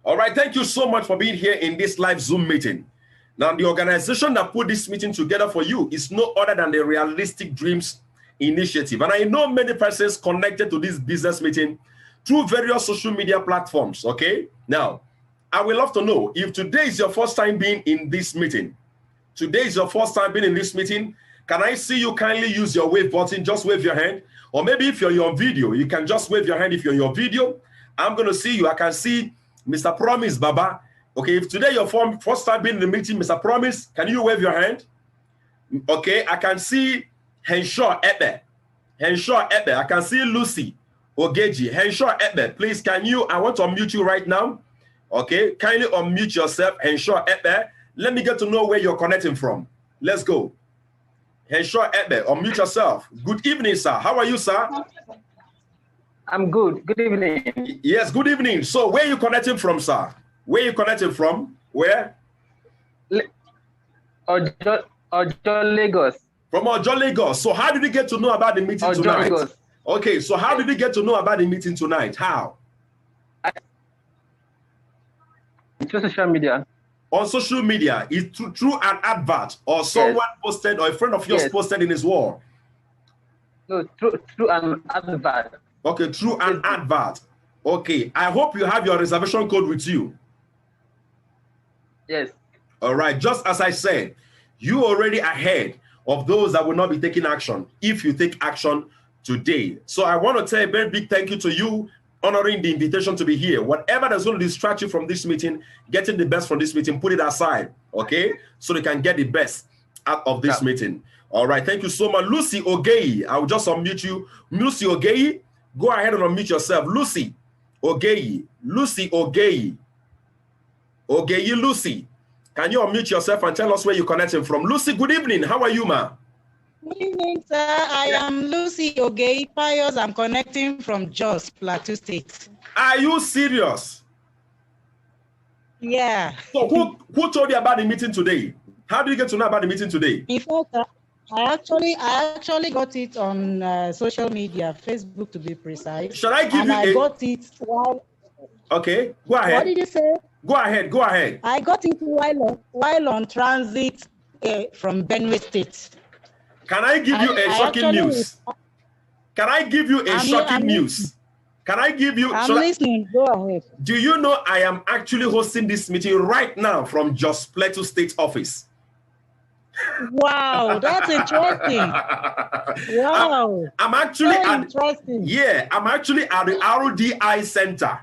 All right, thank you so much for being here in this live Zoom meeting. Now, the organization that put this meeting together for you is no other than the Realistic Dreams Initiative. And I know many persons connected to this business meeting through various social media platforms, okay? Now, I would love to know if today is your first time being in this meeting. Today is your first time being in this meeting. Can I see you kindly use your wave button? Just wave your hand. Or maybe if you're on video, you can just wave your hand if you're on your video. I'm going to see you. I can see Mr. Promise Baba. Okay, if today your first time being in the meeting, Mr. Promise, can you wave your hand? Okay, I can see Henshaw Ebe. Henshaw Ebe. I can see Lucy Ogeji. Henshaw Ebe. Please, can you, I want to unmute you right now. Okay, kindly unmute yourself, Henshaw Ebe. Let me get to know where you're connecting from. Let's go. Henshaw Ebe, unmute yourself. Good evening, sir. How are you, sir? I'm good. Good evening. Yes, good evening. So where are you connecting from, sir? Where are you connecting from? Where? Ojo, Lagos. From Ojo, Lagos. So how did you get to know about the meeting tonight? Lagos. Okay, so how did you get to know about the meeting tonight? How? Through social media. On social media, is through an advert or someone posted or a friend of yours posted in his wall? No, through an advert. Okay, through an advert. Okay, I hope you have your reservation code with you. Yes. All right, just as I said, you already ahead of those that will not be taking action if you take action today. So I want to say a very big thank you to you, honoring the invitation to be here. Whatever that's going to distract you from this meeting, getting the best from this meeting, put it aside, okay? So they can get the best out of this meeting. All right, thank you so much. Lucy Ogeyi, I will just unmute you. Lucy Ogeyi, go ahead and unmute yourself. Lucy Ogeyi, Lucy Ogeyi, Ogeyi Lucy. Can you unmute yourself and tell us where you're connecting from? Lucy, good evening. How are you, ma? Good evening, sir. I am Lucy Ogeyi Pius. I'm connecting from Jos, Plateau State. Are you serious? Yeah. So who told you about the meeting today? How did you get to know about the meeting today? In fact, I actually got it on social media, Facebook to be precise. Shall I give you I got it while... Okay, go ahead. What did you say? Go ahead, go ahead. I got it while on transit from Benue State. Can I give you a shocking news? Can I give you a shocking news? Can I give you... I'm listening. Go ahead. Do you know I am actually hosting this meeting right now from Jos Plateau State office? Wow, that's interesting. Wow. I'm actually interesting. Yeah, I'm actually at the RDI Center.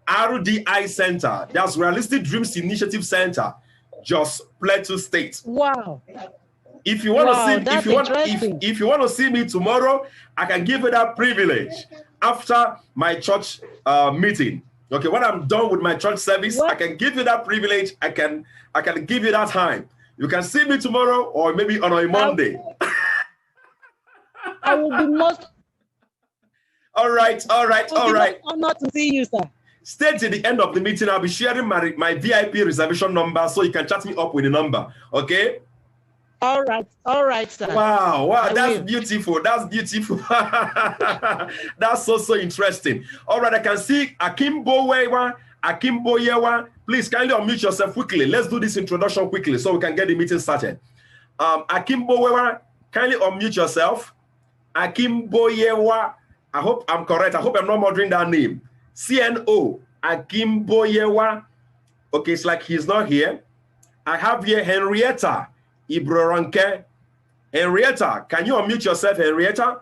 RDI Center. That's Realistic Dreams Initiative Center, Jos Plateau State. Wow. If you want to see, if you want to see me tomorrow, I can give you that privilege after my church meeting. Okay, when I'm done with my church service, I can give you that privilege. I can give you that time. You can see me tomorrow or maybe on a Monday. I will be most. All right. Honored to see you, sir. Stay till the end of the meeting. I'll be sharing my VIP reservation number so you can chat me up with the number. Okay. All right, sir. Wow, that's beautiful. That's beautiful. That's so interesting. All right, I can see Akimboyewa. Please kindly unmute yourself quickly. Let's do this introduction quickly so we can get the meeting started. Akimboyewa, kindly unmute yourself. Akimboyewa. I hope I'm correct. I hope I'm not murdering that name. CNO, Akimboyewa. Okay, it's like he's not here. I have here Henrietta Ibroranke. Henrietta, can you unmute yourself, Henrietta?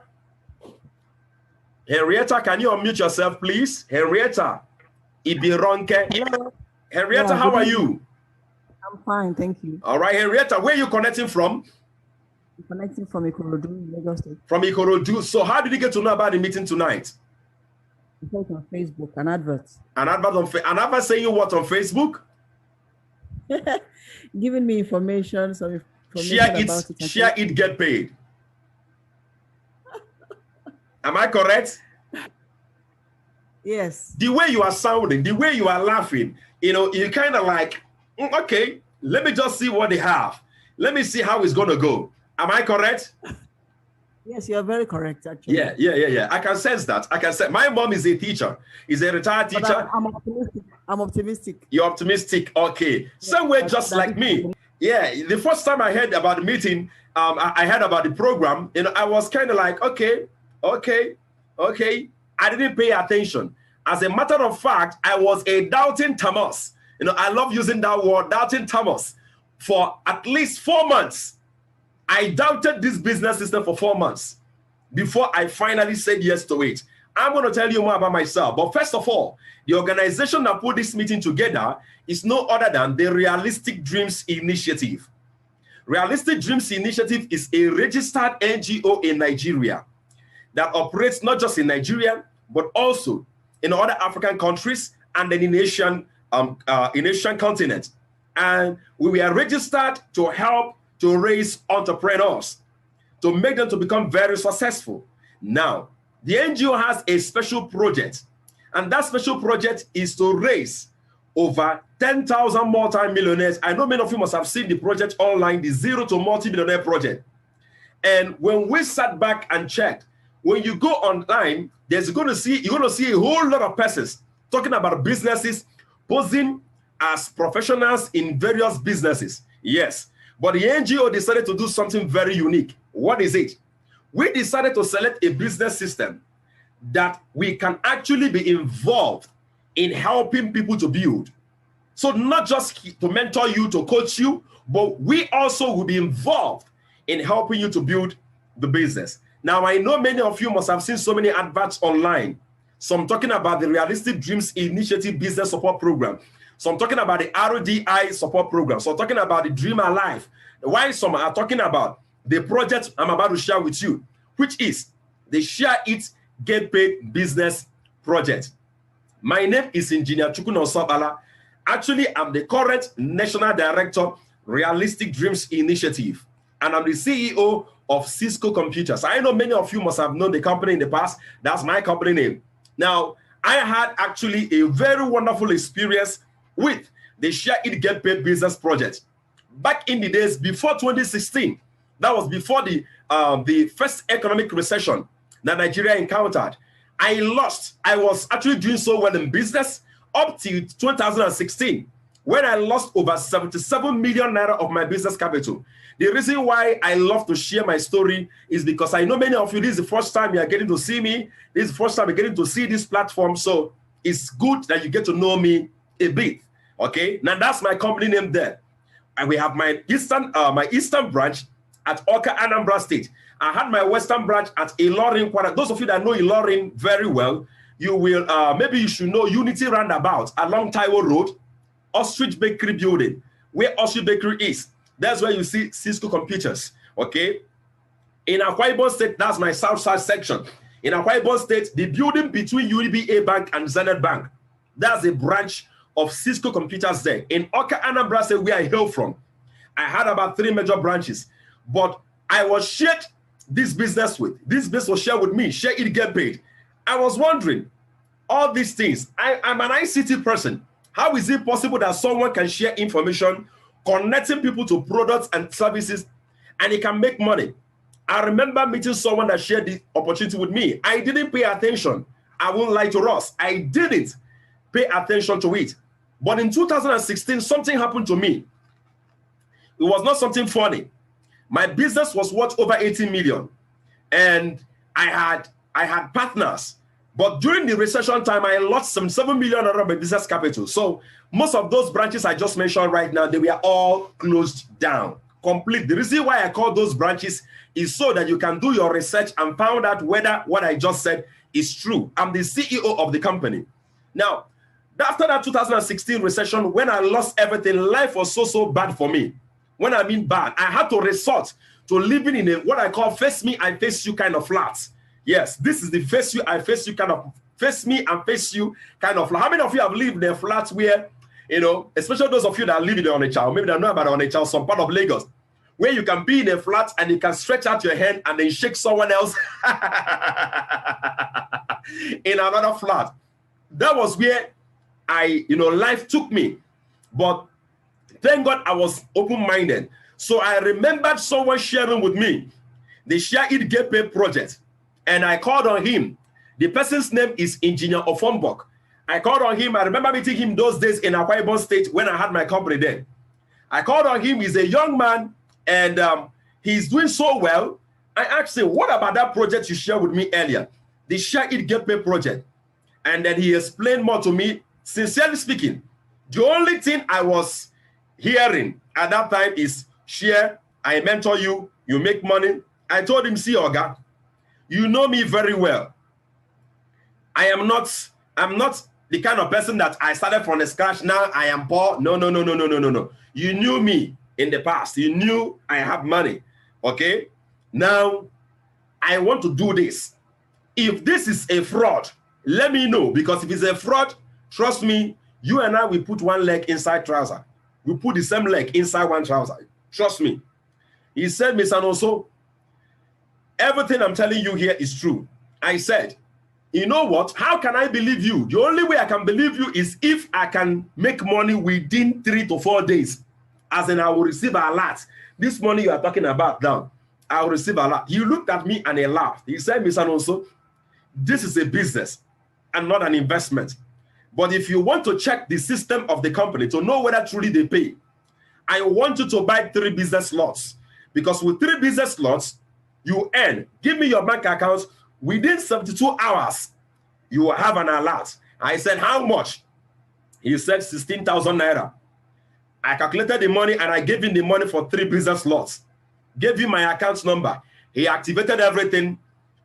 Henrietta, can you unmute yourself, please? Henrietta Ibroranke. Hello. Henrietta, how are you? I'm fine, thank you. All right, Henrietta, where are you connecting from? I'm connecting from Ikorodu, Lagos State. From Ikorodu. So how did you get to know about the meeting tonight? I saw it on Facebook, an advert. An advert saying what on Facebook? Giving me information, some information about it. Share it, get paid. Am I correct? Yes. The way you are sounding, the way you are laughing, you're kind of like, okay, let me just see what they have. Let me see how it's going to go. Am I correct? Yes, you're very correct, actually. Yeah. I can sense that. I can sense. My mom is a teacher. Is a retired teacher. I'm optimistic. I'm optimistic. You're optimistic. Okay. Somewhere just like me. Yeah. The first time I heard about the meeting, I heard about the program, I was kind of like, okay. I didn't pay attention. As a matter of fact, I was a doubting Thomas. I love using that word, doubting Thomas, for at least 4 months. I doubted this business system for 4 months before I finally said yes to it. I'm going to tell you more about myself. But first of all, the organization that put this meeting together is no other than the Realistic Dreams Initiative. Realistic Dreams Initiative is a registered NGO in Nigeria that operates not just in Nigeria, but also in other African countries and then in Asian continent. And we were registered to help to raise entrepreneurs, to make them to become very successful. Now, the NGO has a special project, and that special project is to raise over 10,000 multi-millionaires. I know many of you must have seen the project online, the Zero to Multi-Millionaire project. And when we sat back and checked, when you go online, you're going to see a whole lot of persons talking about businesses, posing as professionals in various businesses. Yes. But the NGO decided to do something very unique. What is it? We decided to select a business system that we can actually be involved in helping people to build. So not just to mentor you, to coach you, but we also will be involved in helping you to build the business. Now, I know many of you must have seen so many adverts online. Some talking about the Realistic Dreams Initiative Business Support Program. So I'm talking about the RDI support program. So I'm talking about the Dream Alive. While some are talking about the project I'm about to share with you, which is the Share It, Get Paid Business Project. My name is Engineer Chukwuna Osobala. Actually, I'm the current National Director, Realistic Dreams Initiative. And I'm the CEO of Cisco Computers. I know many of you must have known the company in the past. That's my company name. Now, I had actually a very wonderful experience with the Share It, Get Paid Business Project. Back in the days before 2016, that was before the first economic recession that Nigeria encountered. I was actually doing so well in business up to 2016, when I lost over 77 million naira of my business capital. The reason why I love to share my story is because I know many of you, this is the first time you are getting to see me. This is the first time you're getting to see this platform. So it's good that you get to know me a bit. Okay, now that's my company name there. And we have my eastern branch at Oka, Anambra State. I had my western branch at Ilorin. Those of you that know Ilorin very well, you will maybe you should know Unity Roundabout along Taiwo Road, Ostrich Bakery Building, where Ostrich Bakery is. That's where you see Cisco Computers. Okay, in Akwa Ibom State, that's my south side section. In Akwa Ibom State, the building between UBA Bank and Zenith Bank, that's a branch of Cisco Computers there. In Oka, Anambra State, where I hail from, I had about 3 major branches, but I was shared this business with. This business was shared with me. Share It, Get Paid. I was wondering, all these things. I'm an ICT person. How is it possible that someone can share information, connecting people to products and services, and it can make money? I remember meeting someone that shared the opportunity with me. I didn't pay attention. I won't lie to us. I didn't pay attention to it. But in 2016, something happened to me. It was not something funny. My business was worth over 80 million. And I had partners. But during the recession time, I lost some 7 million of my business capital. So most of those branches I just mentioned right now, they were all closed down. Complete. The reason why I call those branches is so that you can do your research and find out whether what I just said is true. I'm the CEO of the company. Now, after that 2016 recession, when I lost everything, life was so bad for me. When I mean bad, I had to resort to living in a what I call face me, I face you kind of flat. Yes, this is the face you, I face you kind of, face me and face you kind of flat. How many of you have lived in a flat where, especially those of you that live in Onitsha, maybe they know about Onitsha, some part of Lagos, where you can be in a flat and you can stretch out your hand and then shake someone else in another flat. That was where life took me. But thank God I was open-minded. So I remembered someone sharing with me the Share It Get Paid project, and I called on him. The person's name is Engineer Ofombok. I called on him. I remember meeting him those days in Akwa Ibom State when I had my company there. I called on him. He's a young man, and he's doing so well. I asked him, what about that project you shared with me earlier, the Share It Get Paid project? And then he explained more to me. Sincerely speaking, the only thing I was hearing at that time is share, I mentor you, you make money. I told him, see, Oga, you know me very well. I'm not the kind of person that I started from the scratch. Now I am poor. No. You knew me in the past. You knew I have money. Okay. Now I want to do this. If this is a fraud, let me know, because if it's a fraud, trust me, you and I will put one leg inside trouser. We put the same leg inside one trouser. Trust me. He said, Mr. Anoso, everything I'm telling you here is true. I said, you know what? How can I believe you? The only way I can believe you is if I can make money within 3 to 4 days. As in, I will receive a lot. This money you are talking about now, I will receive a lot. He looked at me and he laughed. He said, Mr. Anoso, this is a business and not an investment. But if you want to check the system of the company to know whether truly they pay, I want you to buy 3 business slots. Because with 3 business slots, you earn. Give me your bank account. Within 72 hours, you will have an alert. I said, how much? He said 16,000 naira. I calculated the money and I gave him the money for 3 business slots. Gave him my account number. He activated everything.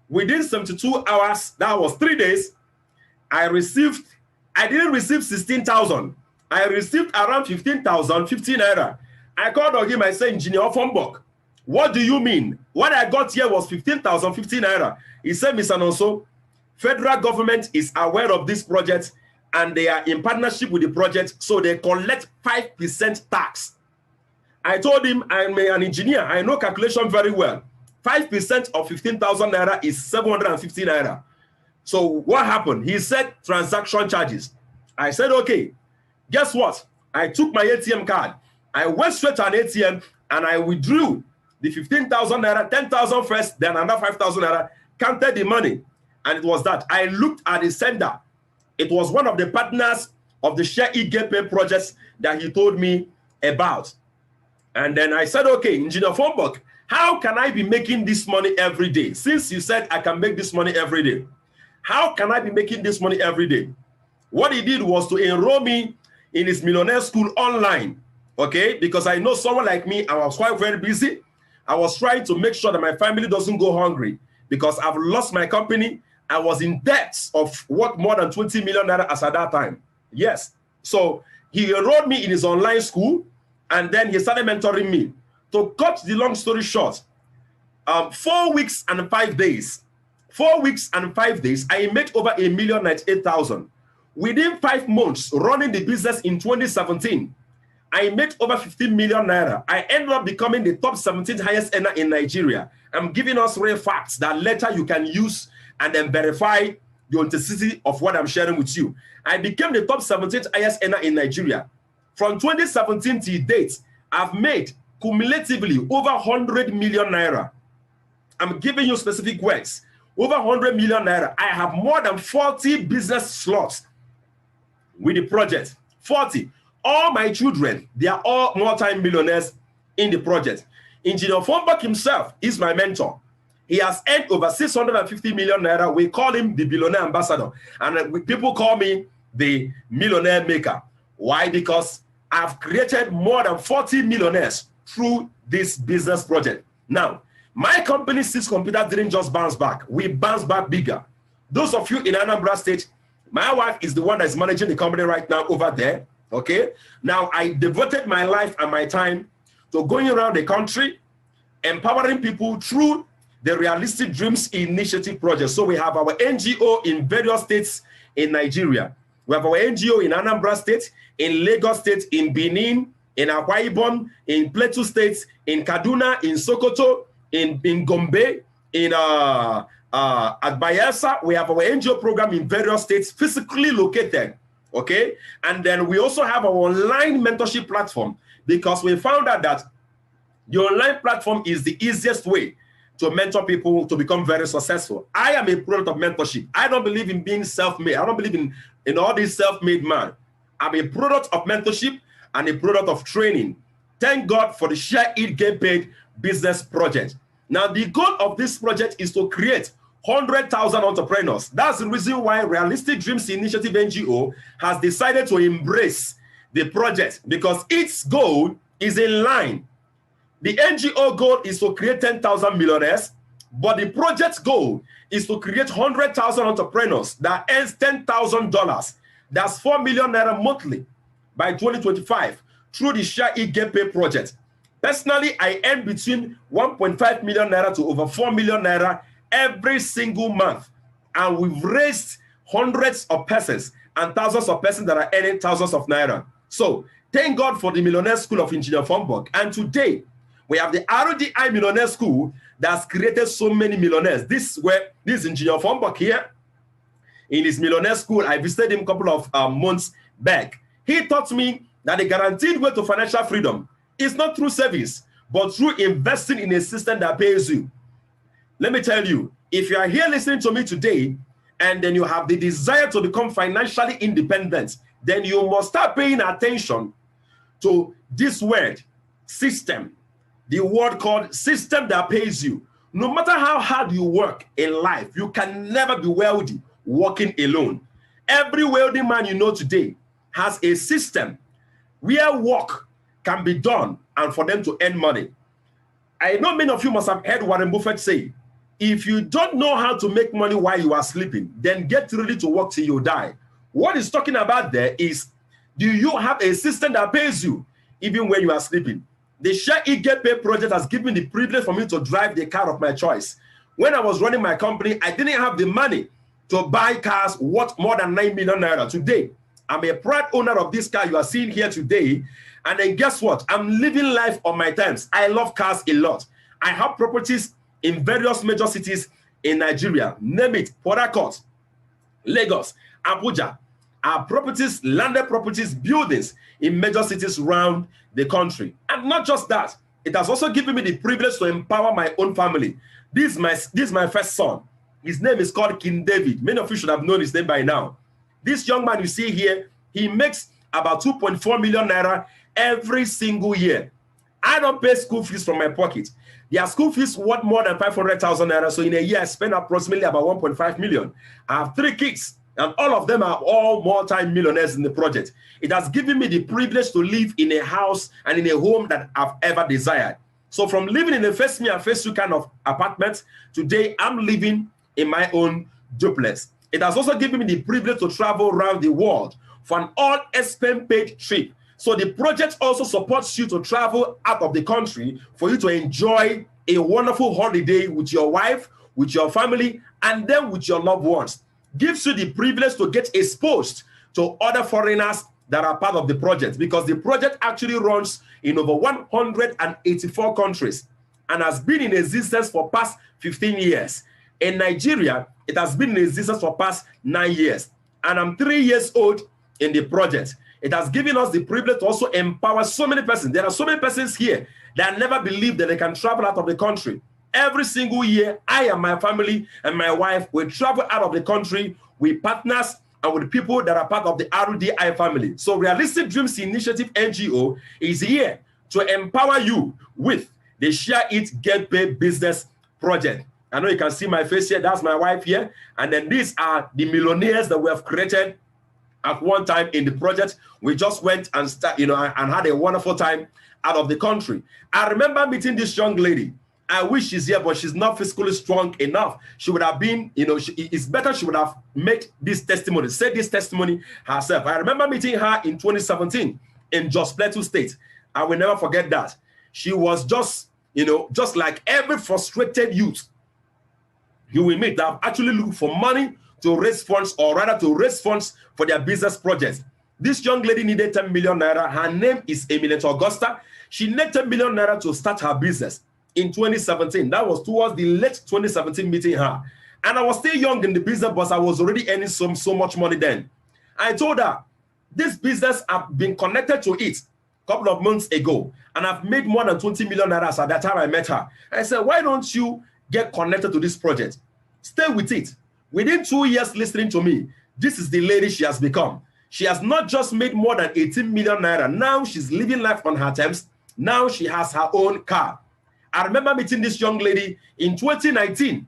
Within 72 hours, that was 3 days, I didn't receive 16,000. I received around 15,000, 15 naira. I called on him, I said, Engineer Ofombok, what do you mean? What I got here was 15,000, 15 naira. He said, Mr. Nonso, federal government is aware of this project and they are in partnership with the project, so they collect 5% tax. I told him, I'm an engineer, I know calculation very well. 5% of 15,000 naira is 750 naira. So what happened? He said transaction charges. I said, okay, guess what? I took my ATM card. I went straight to an ATM and I withdrew the 15,000 naira, 10,000 first, then another 5,000 naira, counted the money. And it was that. I looked at the sender. It was one of the partners of the Share It Get Paid projects that he told me about. And then I said, okay, Engineer Fombok, how can I be making this money every day? Since you said I can make this money every day, how can I be making this money every day? What he did was to enroll me in his millionaire school online, okay? Because I know someone like me, I was quite very busy. I was trying to make sure that my family doesn't go hungry because I've lost my company. I was in debt of what, more than 20 million naira as at that time. Yes. So he enrolled me in his online school and then he started mentoring me. To cut the long story short, 4 weeks and 5 days, 4 weeks and 5 days, I made over 1,098,000. Within 5 months, running the business in 2017, I made over 15 million naira. I ended up becoming the top 17th highest earner in Nigeria. I'm giving us real facts that later you can use and then verify the authenticity of what I'm sharing with you. I became the top 17th highest earner in Nigeria. From 2017 to date, I've made cumulatively over 100 million naira. I'm giving you specific words. Over 100 million naira. I have more than 40 business slots with the project. 40. All my children, they are all multi-millionaires in the project. Engineer Fombok himself is my mentor. He has earned over 650 million naira. We call him the billionaire ambassador. And people call me the millionaire maker. Why? Because I've created more than 40 millionaires through this business project. Now, my company, Sys Computer, didn't just bounce back. We bounced back bigger. Those of you in Anambra State, my wife is the one that's managing the company right now over there. Okay? Now, I devoted my life and my time to going around the country, empowering people through the Realistic Dreams Initiative project. So we have our NGO in various states in Nigeria. We have our NGO in Anambra State, in Lagos State, in Benin, in Akwa Ibom, in Plateau State, in Kaduna, in Sokoto, in Gombe, in at Bayelsa. We have our NGO program in various states physically located, okay? And then we also have our online mentorship platform because we found out that the online platform is the easiest way to mentor people to become very successful. I am a product of mentorship. I don't believe in being self-made. I don't believe in all these self-made man. I'm a product of mentorship and a product of training. Thank God for the Share It Get Paid business project. Now, the goal of this project is to create 100,000 entrepreneurs. That's the reason why Realistic Dreams Initiative NGO has decided to embrace the project, because its goal is in line. The NGO goal is to create 10,000 millionaires, but the project's goal is to create 100,000 entrepreneurs that earns $10,000. That's 4 million naira monthly by 2025 through the Share It Get Paid project. Personally, I earn between 1.5 million naira to over 4 million naira every single month. And we've raised hundreds of persons and thousands of persons that are earning thousands of naira. So thank God for the Millionaire School of Engineer Fomburg. And today, we have the RDI Millionaire School that's created so many millionaires. This Engineer Fomburg here, in his Millionaire School, I visited him a couple of months back. He taught me that the guaranteed way to financial freedom is not through savings, but through investing in a system that pays you. Let me tell you, if you are here listening to me today, and then you have the desire to become financially independent, then you must start paying attention to this word, system. The word called system that pays you. No matter how hard you work in life, you can never be wealthy working alone. Every wealthy man you know today has a system where work can be done and for them to earn money. I know many of you must have heard Warren Buffett say, if you don't know how to make money while you are sleeping, then get ready to work till you die. What he's talking about there is, do you have a system that pays you even when you are sleeping? The Share It Get Paid project has given me the privilege for me to drive the car of my choice. When I was running my company, I didn't have the money to buy cars worth more than 9 million naira. Today, I'm a proud owner of this car you are seeing here today. And then guess what? I'm living life on my terms. I love cars a lot. I have properties in various major cities in Nigeria. Name it, Port Harcourt, Lagos, Abuja. Our properties, landed properties, buildings in major cities around the country. And not just that, it has also given me the privilege to empower my own family. This is my first son. His name is called King David. Many of you should have known his name by now. This young man you see here, he makes about 2.4 million naira every single year. I don't pay school fees from my pocket. Their school fees worth more than 500,000 naira. So in a year, I spend approximately about 1.5 million. I have 3 kids, and all of them are all multi-millionaires in the project. It has given me the privilege to live in a house and in a home that I've ever desired. So from living in a face me and face you kind of apartment, today I'm living in my own duplex. It has also given me the privilege to travel around the world for an all-expense paid trip. So the project also supports you to travel out of the country for you to enjoy a wonderful holiday with your wife, with your family, and then with your loved ones. Gives you the privilege to get exposed to other foreigners that are part of the project, because the project actually runs in over 184 countries and has been in existence for past 15 years. In Nigeria, it has been in existence for past 9 years. And I'm 3 years old in the project. It has given us the privilege to also empower so many persons. There are so many persons here that never believed that they can travel out of the country. Every single year, I and my family and my wife will travel out of the country with partners and with people that are part of the RDI family. So Realistic Dreams Initiative NGO is here to empower you with the Share It Get Paid business project. I know you can see my face here. That's my wife here. And then these are the millionaires that we have created at one time in the project. We just went and and had a wonderful time out of the country. I remember meeting this young lady. I wish she's here, but she's not physically strong enough. She would have been, it's better she would have made this testimony, said this testimony herself. I remember meeting her in 2017 in Jos Plateau State. I will never forget that. She was just like every frustrated youth you will meet that have actually looked for money to raise funds, or rather to raise funds for their business projects. This young lady needed 10 million naira. Her name is Eminent Augusta. She needed 10 million naira to start her business in 2017. That was towards the late 2017 meeting her. And I was still young in the business, but I was already earning so much money then. I told her, this business, I've been connected to it a couple of months ago, and I've made more than 20 million naira at that time I met her. I said, why don't you get connected to this project. Stay with it. Within 2 years listening to me, this is the lady she has become. She has not just made more than 18 million naira. Now she's living life on her terms. Now she has her own car. I remember meeting this young lady in 2019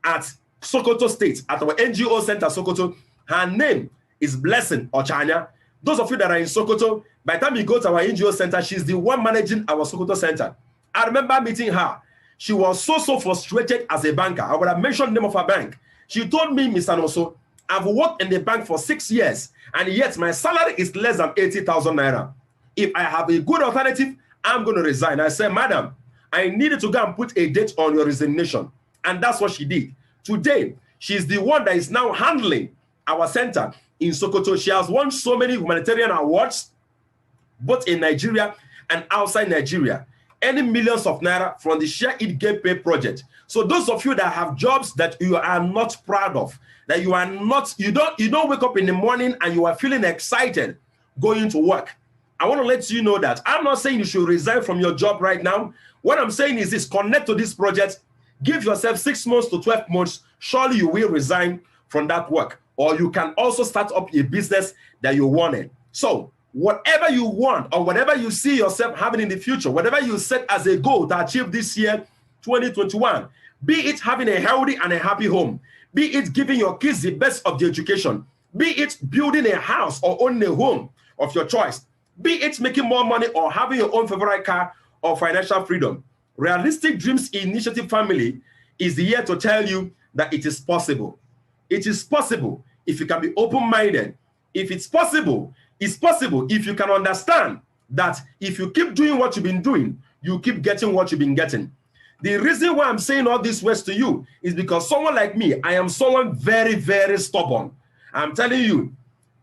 at Sokoto State, at our NGO center, Sokoto. Her name is Blessing Ochanya. Those of you that are in Sokoto, by the time you go to our NGO center, she's the one managing our Sokoto center. I remember meeting her. She was so frustrated as a banker. I would have mentioned the name of her bank. She told me, Mr. Noso, I've worked in the bank for 6 years, and yet my salary is less than 80,000 naira. If I have a good alternative, I'm going to resign. I said, madam, I needed to go and put a date on your resignation. And that's what she did. Today, she's the one that is now handling our center in Sokoto. She has won so many humanitarian awards, both in Nigeria and outside Nigeria, earning millions of naira from the Share It Get Paid project. So those of you that have jobs that you are not proud of, that you are not, you don't wake up in the morning and you are feeling excited going to work, I want to let you know that I'm not saying you should resign from your job right now. What I'm saying is this: connect to this project, give yourself 6 months to 12 months. Surely you will resign from that work, or you can also start up a business that you wanted. So whatever you want, or whatever you see yourself having in the future, whatever you set as a goal to achieve this year, 2021, be it having a healthy and a happy home, be it giving your kids the best of the education, be it building a house or owning a home of your choice, be it making more money or having your own favorite car or financial freedom. Realistic Dreams Initiative family is here to tell you that it is possible. It is possible if you can be open-minded. If it's possible if you can understand that if you keep doing what you've been doing, you keep getting what you've been getting. The reason why I'm saying all these words to you is because someone like me, I am someone very, very stubborn. I'm telling you,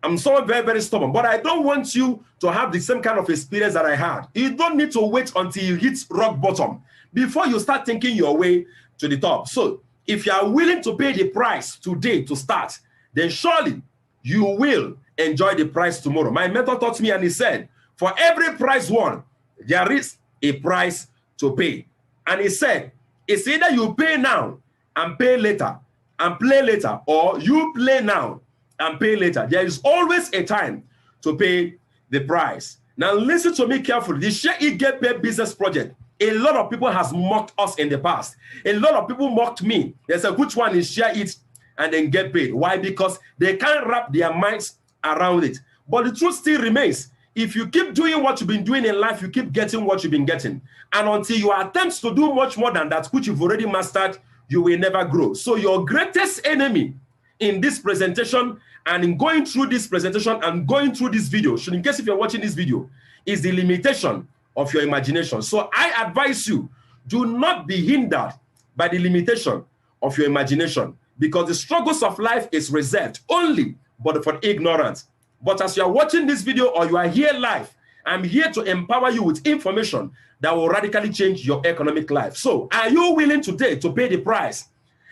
I'm someone very, very stubborn, but I don't want you to have the same kind of experience that I had. You don't need to wait until you hit rock bottom before you start thinking your way to the top. So if you are willing to pay the price today to start, then surely you will enjoy the price tomorrow. My mentor taught me, and he said, for every price won, there is a price to pay. And he said, it's either you pay now and pay later and play later, or you play now and pay later. There is always a time to pay the price. Now listen to me carefully. The Share It Get Paid business project, a lot of people has mocked us in the past. A lot of people mocked me. They said, which one is Share It and then Get Paid? Why? Because they can't wrap their minds around it. But the truth still remains. If you keep doing what you've been doing in life, you keep getting what you've been getting. And until you attempt to do much more than that, which you've already mastered, you will never grow. So your greatest enemy in this presentation and in going through this presentation and going through this video, in case if you're watching this video, is the limitation of your imagination. So I advise you, do not be hindered by the limitation of your imagination, because the struggles of life is reserved only but for ignorance. But as you are watching this video or you are here live, I'm here to empower you with information that will radically change your economic life. So are you willing today to pay the price?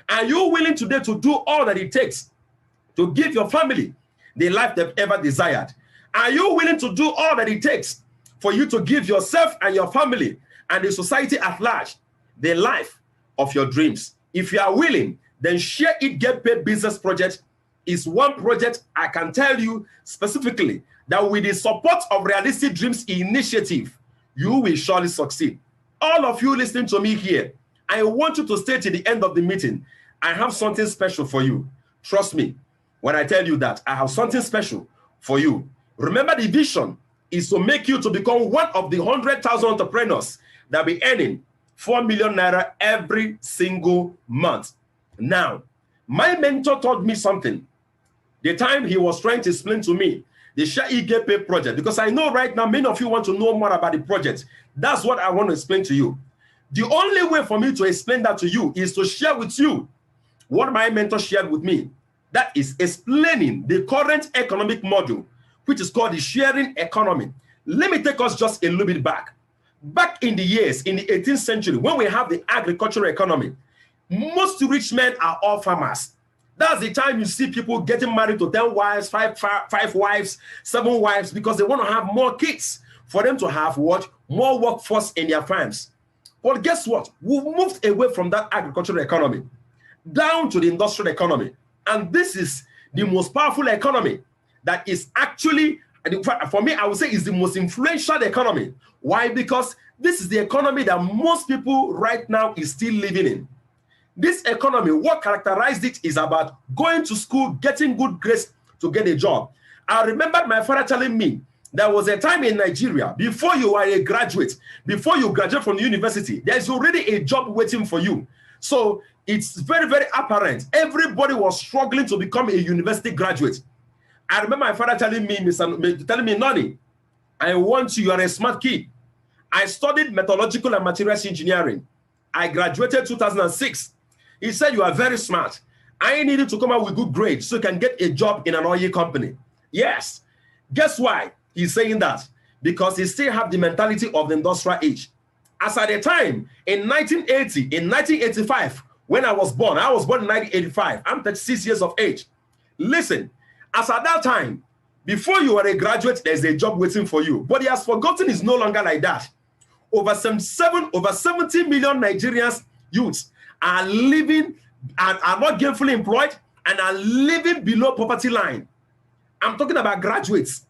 Are you willing today to do all that it takes to give your family the life they've ever desired? Are you willing to do all that it takes for you to give yourself and your family and the society at large the life of your dreams? If you are willing, then Share It Get Paid business project is one project I can tell you specifically that with the support of Realistic Dreams Initiative, you will surely succeed. All of you listening to me here, I want you to stay to the end of the meeting. I have something special for you. Trust me when I tell you that I have something special for you. Remember, the vision is to make you to become one of the 100,000 entrepreneurs that will be earning 4 million naira every single month. Now, my mentor taught me something the time he was trying to explain to me the Share It Get Paid project, because I know right now many of you want to know more about the project. That's what I want to explain to you. The only way for me to explain that to you is to share with you what my mentor shared with me. That is explaining the current economic model, which is called the sharing economy. Let me take us just a little bit back. Back in the years, in the 18th century, when we have the agricultural economy, most rich men are all farmers. That's the time you see people getting married to 10 wives, five wives, 7 wives, because they want to have more kids for them to have what? More workforce in their farms. Well, guess what? We've moved away from that agricultural economy down to the industrial economy. And this is the most powerful economy that is actually, for me, I would say is the most influential economy. Why? Because this is the economy that most people right now is still living in. This economy, what characterized it is about going to school, getting good grades to get a job. I remember my father telling me there was a time in Nigeria, before you are a graduate, before you graduate from the university, there's already a job waiting for you. So it's very, very apparent. Everybody was struggling to become a university graduate. I remember my father telling me, Nani, I want you are a smart kid. I studied metallurgical and materials engineering. I graduated 2006. He said, you are very smart. I need you to come out with good grades so you can get a job in an oil company. Yes. Guess why he's saying that? Because he still have the mentality of the industrial age. As at the time, in 1985, when I was born in 1985. I'm 36 years of age. Listen, as at that time, before you are a graduate, there's a job waiting for you. But he has forgotten it's no longer like that. Over 70 million Nigerians youths are living and are not gainfully employed and are living below poverty line. I'm talking about graduates.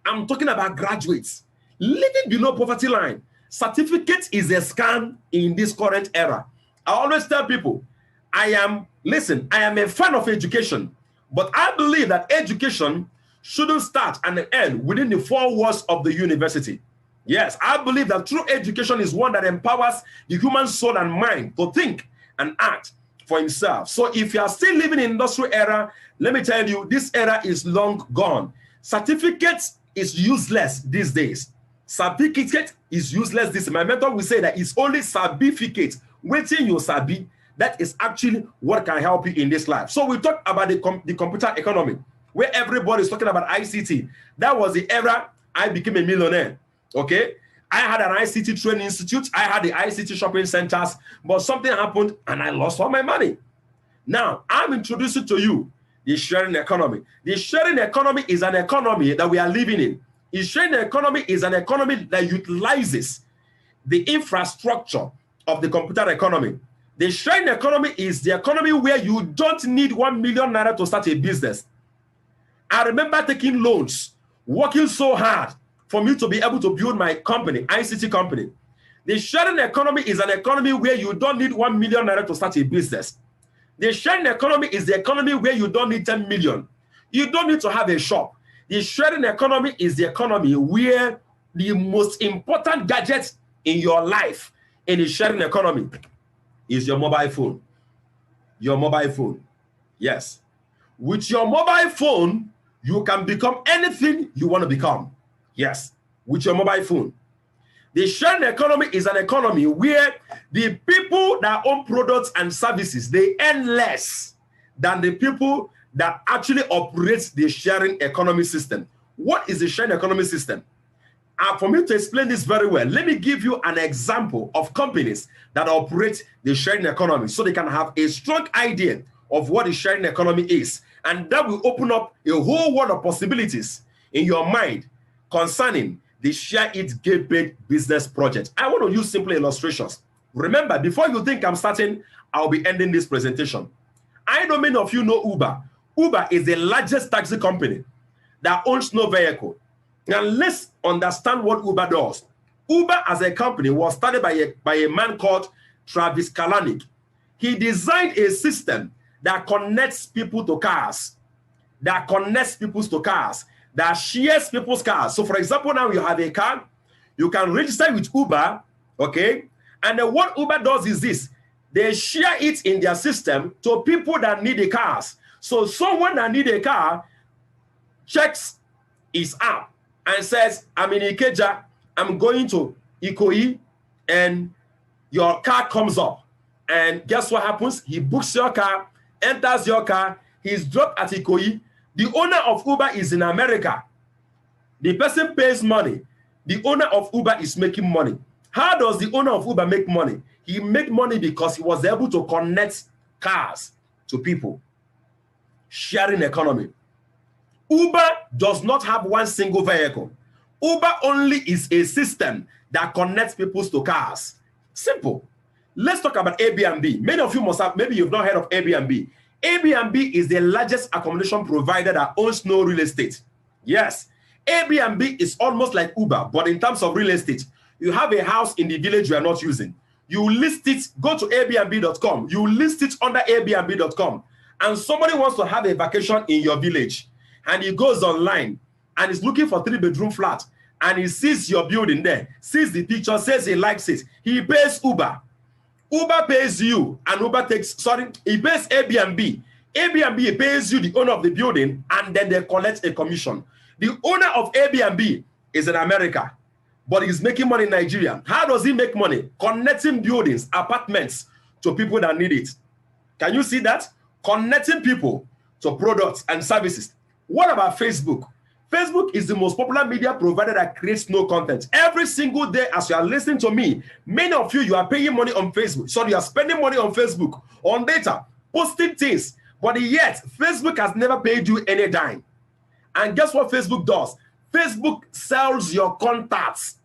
I'm talking about graduates living below poverty line. Certificate is a scam in this current era. I always tell people, I am a fan of education, but I believe that education shouldn't start and end within the 4 walls of the university. Yes, I believe that true education is one that empowers the human soul and mind to think and act for himself. So if you are still living in industrial era, let me tell you, this era is long gone. Certificates is useless these days. Certificate is useless. This my mentor will say that it's only certificate waiting you sabi. That is actually what can help you in this life. So we talk about the computer economy, where everybody is talking about ICT. That was the era I became a millionaire. Okay, I had an ICT training institute. I had the ICT shopping centers, but something happened and I lost all my money. Now I'm introducing to you the sharing economy. The sharing economy is an economy that we are living in. The sharing economy is an economy that utilizes the infrastructure of the computer economy. The sharing economy is the economy where you don't need 1 million naira to start a business. I remember taking loans, working so hard for me to be able to build my company, ICT company. The sharing economy is an economy where you don't need 1 million naira to start a business. The sharing economy is the economy where you don't need 10 million. You don't need to have a shop. The sharing economy is the economy where the most important gadget in your life in the sharing economy is your mobile phone. Your mobile phone. Yes. With your mobile phone, you can become anything you want to become. Yes. With your mobile phone. The sharing economy is an economy where the people that own products and services, they earn less than the people that actually operate the sharing economy system. What is the sharing economy system? For me to explain this very well, let me give you an example of companies that operate the sharing economy so they can have a strong idea of what the sharing economy is. And that will open up a whole world of possibilities in your mind concerning the Share It, Get Paid business project. I want to use simple illustrations. Remember, before you think I'm starting, I'll be ending this presentation. I know many of you know Uber. Uber is the largest taxi company that owns no vehicle. Now let's understand what Uber does. Uber as a company was started by a man called Travis Kalanick. He designed a system that connects people to cars, that shares people's cars. So for example, now you have a car, you can register with Uber, okay? And then what Uber does is this. They share it in their system to people that need the cars. So someone that needs a car checks his app and says, I'm in Ikeja, I'm going to Ikoyi, and your car comes up. And guess what happens? He books your car, enters your car, he's dropped at Ikoyi. The owner of Uber is in America. The person pays money. The owner of Uber is making money. How does the owner of Uber make money? He makes money because he was able to connect cars to people. Sharing economy. Uber does not have one single vehicle. Uber only is a system that connects people to cars. Simple. Let's talk about Airbnb. Many of you must have, maybe you've not heard of Airbnb. Airbnb is the largest accommodation provider that owns no real estate. Yes, Airbnb is almost like Uber, but in terms of real estate, you have a house in the village you are not using. You list it, go to Airbnb.com, you list it under Airbnb.com, and somebody wants to have a vacation in your village, and he goes online, and is looking for 3-bedroom flat, and he sees your building there, sees the picture, says he likes it, he pays Uber. Uber pays you, and Uber takes, he pays Airbnb. Airbnb pays you, the owner of the building, and then they collect a commission. The owner of Airbnb is in America, but he's making money in Nigeria. How does he make money? Connecting buildings, apartments to people that need it. Can you see that? Connecting people to products and services. What about Facebook? Facebook is the most popular media provider that creates no content. Every single day as you are listening to me, many of you are paying money on Facebook. So you are spending money on Facebook, on data, posting things. But yet, Facebook has never paid you any dime. And guess what Facebook does? Facebook sells your contacts.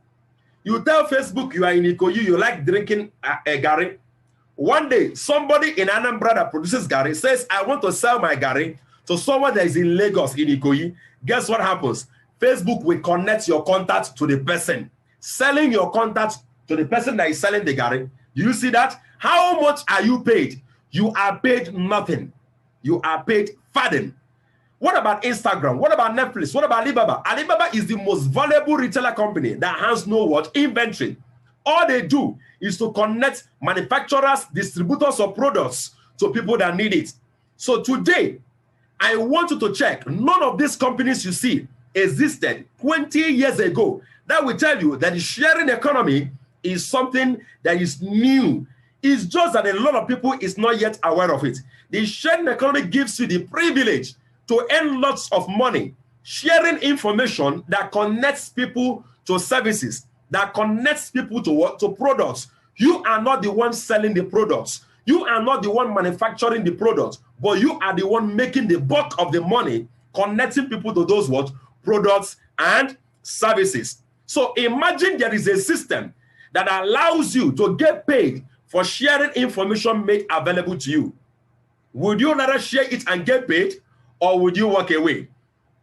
You tell Facebook you are in Ikoyi, you like drinking a Gary. One day, somebody in Anambra that produces Gary says, I want to sell my Gary to someone that is in Lagos, in Ikoyi. Guess what happens? Facebook will connect your contact to the person. Selling your contact to the person that is selling the Gary. Do you see that? How much are you paid? You are paid nothing. You are paid fadding. What about Instagram? What about Netflix? What about Alibaba? Alibaba is the most valuable retailer company that has no what? Inventory. All they do is to connect manufacturers, distributors of products to people that need it. So today, I want you to check. None of these companies you see existed 20 years ago. That will tell you that the sharing economy is something that is new. It's just that a lot of people is not yet aware of it. The sharing economy gives you the privilege to earn lots of money, sharing information that connects people to services, that connects people to what? To products. You are not the one selling the products. You are not the one manufacturing the products, but you are the one making the bulk of the money, connecting people to those what? Products and services. So imagine there is a system that allows you to get paid for sharing information made available to you. Would you rather share it and get paid, or would you walk away?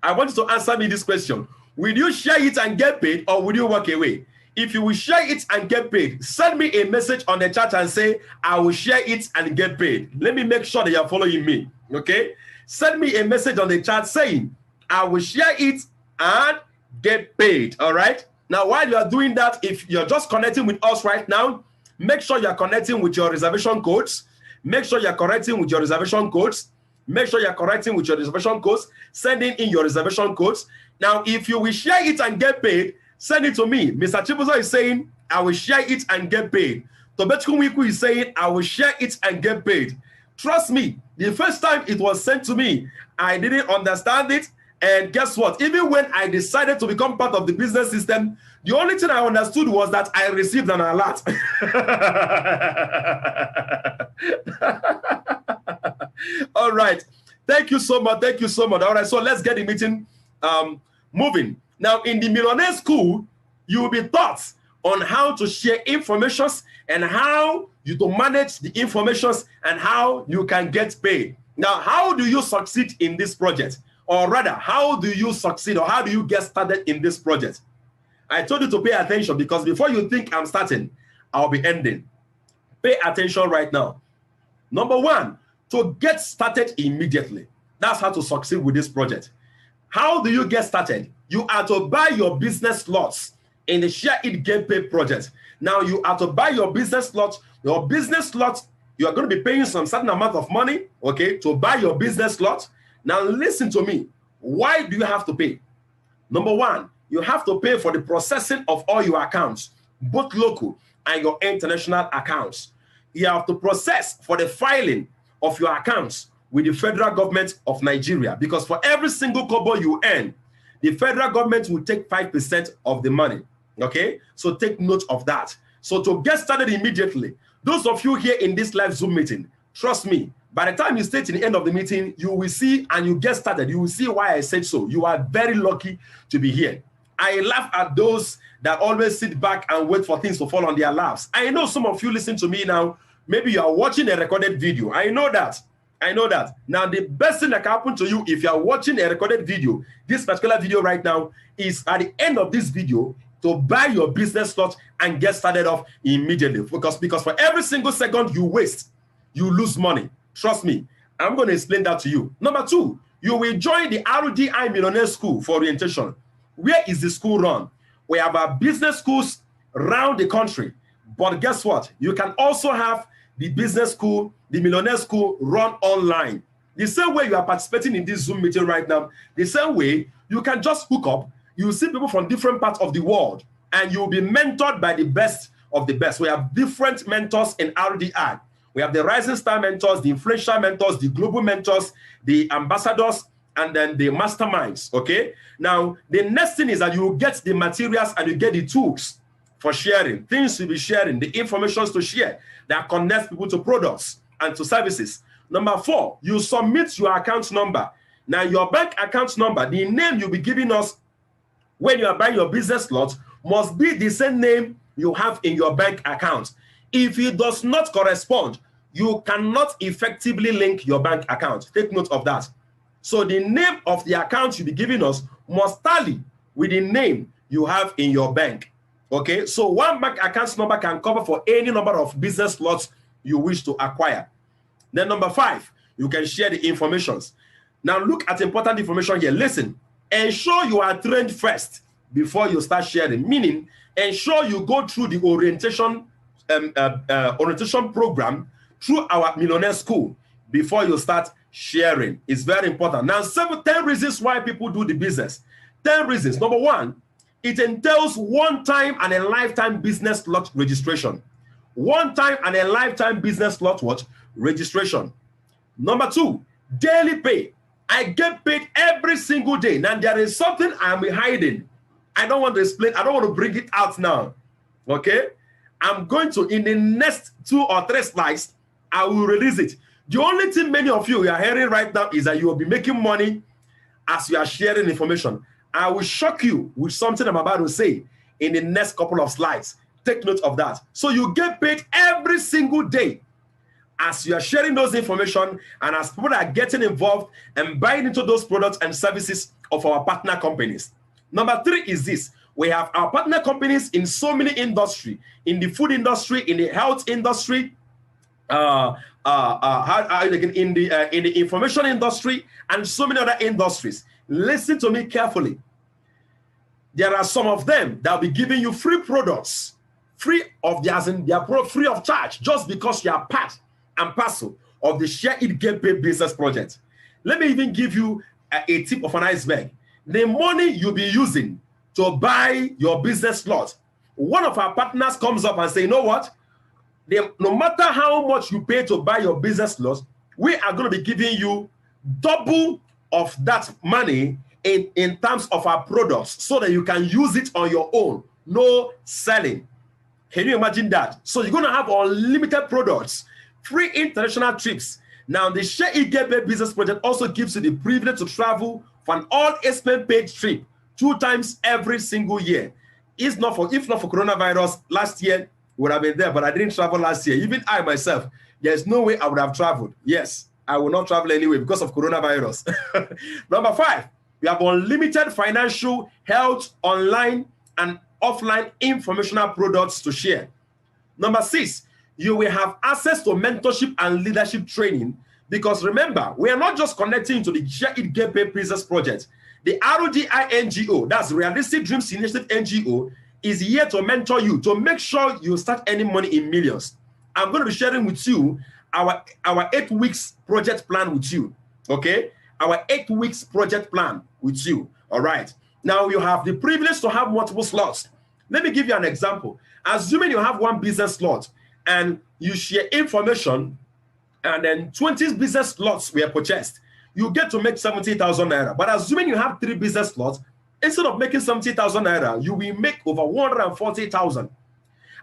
I want you to answer me this question. Will you share it and get paid, or would you walk away? If you will share it and get paid, send me a message on the chat and say, I will share it and get paid. Let me make sure that you're following me, okay? Send me a message on the chat saying, I will share it and get paid, all right? Now, while you are doing that, if you're just connecting with us right now, make sure you're connecting with your reservation codes. Make sure you're connecting with your reservation codes. Make sure you're connecting with your reservation codes. Sending in your reservation codes. Now, if you will share it and get paid, send it to me. Mr. Chibuzo is saying, I will share it and get paid. Tobetkunwiku is saying, I will share it and get paid. Trust me, the first time it was sent to me, I didn't understand it. And guess what? Even when I decided to become part of the business system, the only thing I understood was that I received an alert. All right. Thank you so much. Thank you so much. All right. So let's get the meeting moving. Now, in the Millionaire School, you will be taught on how to share information and how you to manage the information and how you can get paid. Now, how do you succeed in this project? Or rather, how do you succeed or how do you get started in this project? I told you to pay attention because before you think I'm starting, I'll be ending. Pay attention right now. Number one, to get started immediately. That's how to succeed with this project. How do you get started? You are to buy your business slots in the Share It Get Paid project. Now you are to buy your business slots. Your business slots, you are going to be paying some certain amount of money, okay, to buy your business slot. Now listen to me. Why do you have to pay? Number one, you have to pay for the processing of all your accounts, both local and your international accounts. You have to process for the filing of your accounts with the federal government of Nigeria, because for every single kobo you earn, the federal government will take 5% of the money, okay? So take note of that. So to get started immediately, those of you here in this live Zoom meeting, trust me, by the time you stay to the end of the meeting, you will see and you get started. You will see why I said so. You are very lucky to be here. I laugh at those that always sit back and wait for things to fall on their laps. I know some of you listen to me now. Maybe you are watching a recorded video. I know that. I know that. Now, the best thing that can happen to you if you are watching a recorded video, this particular video right now, is at the end of this video to buy your business slot and get started off immediately. Because for every single second you waste, you lose money. Trust me. I'm going to explain that to you. Number 2, you will join the RDI Millionaire School for orientation. Where is the school run? We have our business schools around the country. But guess what? You can also have the business school, the millionaire school run online. The same way you are participating in this Zoom meeting right now, the same way you can just hook up. You see people from different parts of the world, and you'll be mentored by the best of the best. We have different mentors in RDI. We have the Rising Star mentors, the influential mentors, the global mentors, the ambassadors, and then the masterminds, okay? Now, the next thing is that you get the materials and you get the tools for sharing, things to be sharing, the information to share that connects people to products and to services. Number 4, you submit your account number. Now, your bank account number, the name you'll be giving us when you are buying your business slot, must be the same name you have in your bank account. If it does not correspond, you cannot effectively link your bank account. Take note of that. So the name of the account you'll be giving us must tally with the name you have in your bank. Okay, so one bank account number can cover for any number of business slots you wish to acquire. Then number 5, you can share the informations. Now look at important information here. Listen, ensure you are trained first before you start sharing. Meaning, ensure you go through the orientation program through our millionaire school before you start sharing. It's very important. Now, 10 reasons why people do the business. 10 reasons. Number 1, it entails one-time and a lifetime business slot registration. One-time and a lifetime business slot what? Registration. Number 2, daily pay. I get paid every single day. Now, there is something I'm hiding. I don't want to explain. I don't want to bring it out now. Okay? I'm going to, in the next 2 or 3 slides, I will release it. The only thing many of you are hearing right now is that you will be making money as you are sharing information. I will shock you with something I'm about to say in the next couple of slides. Take note of that. So you get paid every single day as you are sharing those information and as people are getting involved and buying into those products and services of our partner companies. Number 3 is this. We have our partner companies in so many industries, in the food industry, in the health industry, in the information industry, and so many other industries. Listen to me carefully. There are some of them that will be giving you free products, free of charge, just because you are part and parcel of the Share It Get Paid business project. Let me even give you a tip of an iceberg. The money you'll be using to buy your business slot, one of our partners comes up and say, you know what? No matter how much you pay to buy your business slot, we are going to be giving you double of that money in terms of our products so that you can use it on your own. No selling. Can you imagine that? So you're going to have unlimited products, free international trips. Now, the Share It Get Paid business project also gives you the privilege to travel for an all-expense paid trip 2 times every single year. If not for coronavirus, last year would have been there, but I didn't travel last year. Even I myself, there's no way I would have traveled. Yes, I will not travel anyway because of coronavirus. Number 5, we have unlimited financial, health, online, and offline informational products to share. Number 6, you will have access to mentorship and leadership training, because remember, we are not just connecting to the Share It Get Paid business project. The RDI NGO, that's Realistic Dreams Initiative NGO, is here to mentor you, to make sure you start earning money in millions. I'm going to be sharing with you our 8 weeks project plan with you, okay? Our 8 weeks project plan with you, all right? Now, you have the privilege to have multiple slots. Let me give you an example. Assuming you have 1 business slot and you share information and then 20 business slots were purchased, you get to make 70,000 naira. But assuming you have 3 business slots, instead of making 70,000 naira, you will make over 140,000.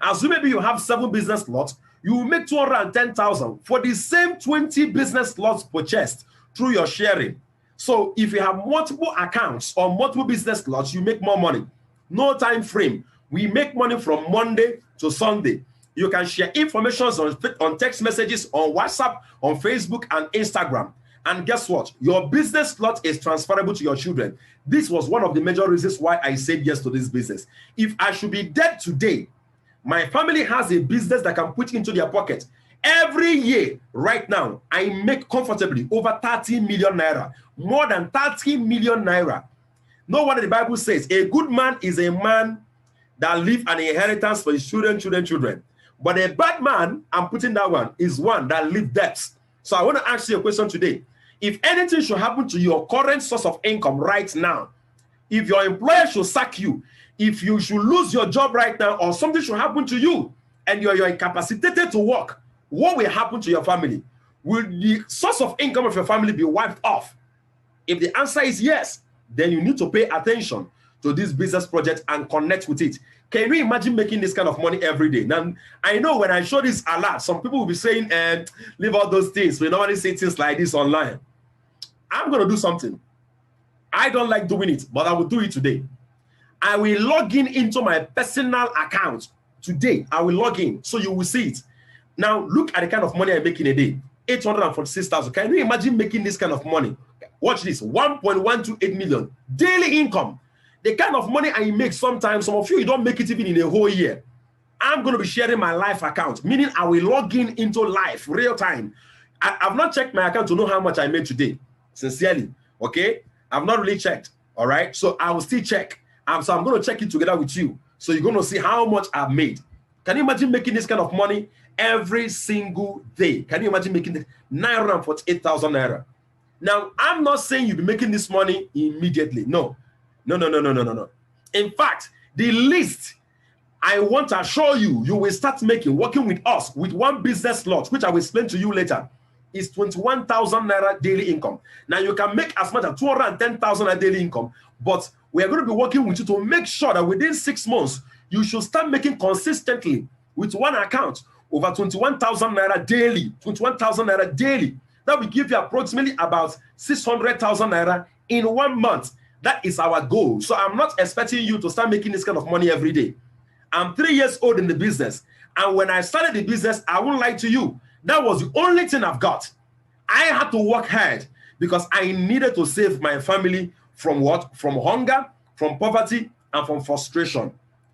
Assuming maybe you have 7 business slots, you will make 210,000 for the same 20 business slots purchased through your sharing. So if you have multiple accounts or multiple business slots, you make more money. No time frame. We make money from Monday to Sunday. You can share information on text messages, on WhatsApp, on Facebook, and Instagram. And guess what? Your business slot is transferable to your children. This was one of the major reasons why I said yes to this business. If I should be dead today, my family has a business that can put into their pocket. Every year, right now, I make comfortably over 30 million naira. More than 30 million naira. No wonder the Bible says a good man is a man that leaves an inheritance for his children. But a bad man, I'm putting that one, is one that leaves debts. So I want to ask you a question today. If anything should happen to your current source of income right now, if your employer should sack you, if you should lose your job right now, or something should happen to you and you're incapacitated to work, what will happen to your family? Will the source of income of your family be wiped off? If the answer is yes, then you need to pay attention to this business project and connect with it. Can you imagine making this kind of money every day? Now, I know when I show this a lot, some people will be saying, leave all those things. We normally say things like this online. I'm going to do something. I don't like doing it, but I will do it today. I will log in into my personal account today. I will log in so you will see it. Now, look at the kind of money I make in a day. 846,000. Can you imagine making this kind of money? Watch this. 1.128 million daily income. The kind of money I make sometimes, some of you don't make it even in a whole year. I'm going to be sharing my live account, meaning I will log in into live, real time. I've not checked my account to know how much I made today, sincerely, okay? I've not really checked, all right? So I will still check. So I'm going to check it together with you. So you're going to see how much I've made. Can you imagine making this kind of money every single day? Can you imagine making 948,000 naira? Now, I'm not saying you'll be making this money immediately. No. In fact, the least I want to assure you, you will start making, working with us, with one business slot, which I will explain to you later, is 21,000 naira daily income. Now, you can make as much as 210,000 naira daily income, but we are going to be working with you to make sure that within 6 months, you should start making consistently with one account over 21,000 naira daily, 21,000 naira daily. That will give you approximately about 600,000 naira in 1 month. That is our goal. So I'm not expecting you to start making this kind of money every day. I'm 3 years old in the business. And when I started the business, I won't lie to you, that was the only thing I've got. I had to work hard because I needed to save my family from what? From hunger, from poverty, and from frustration.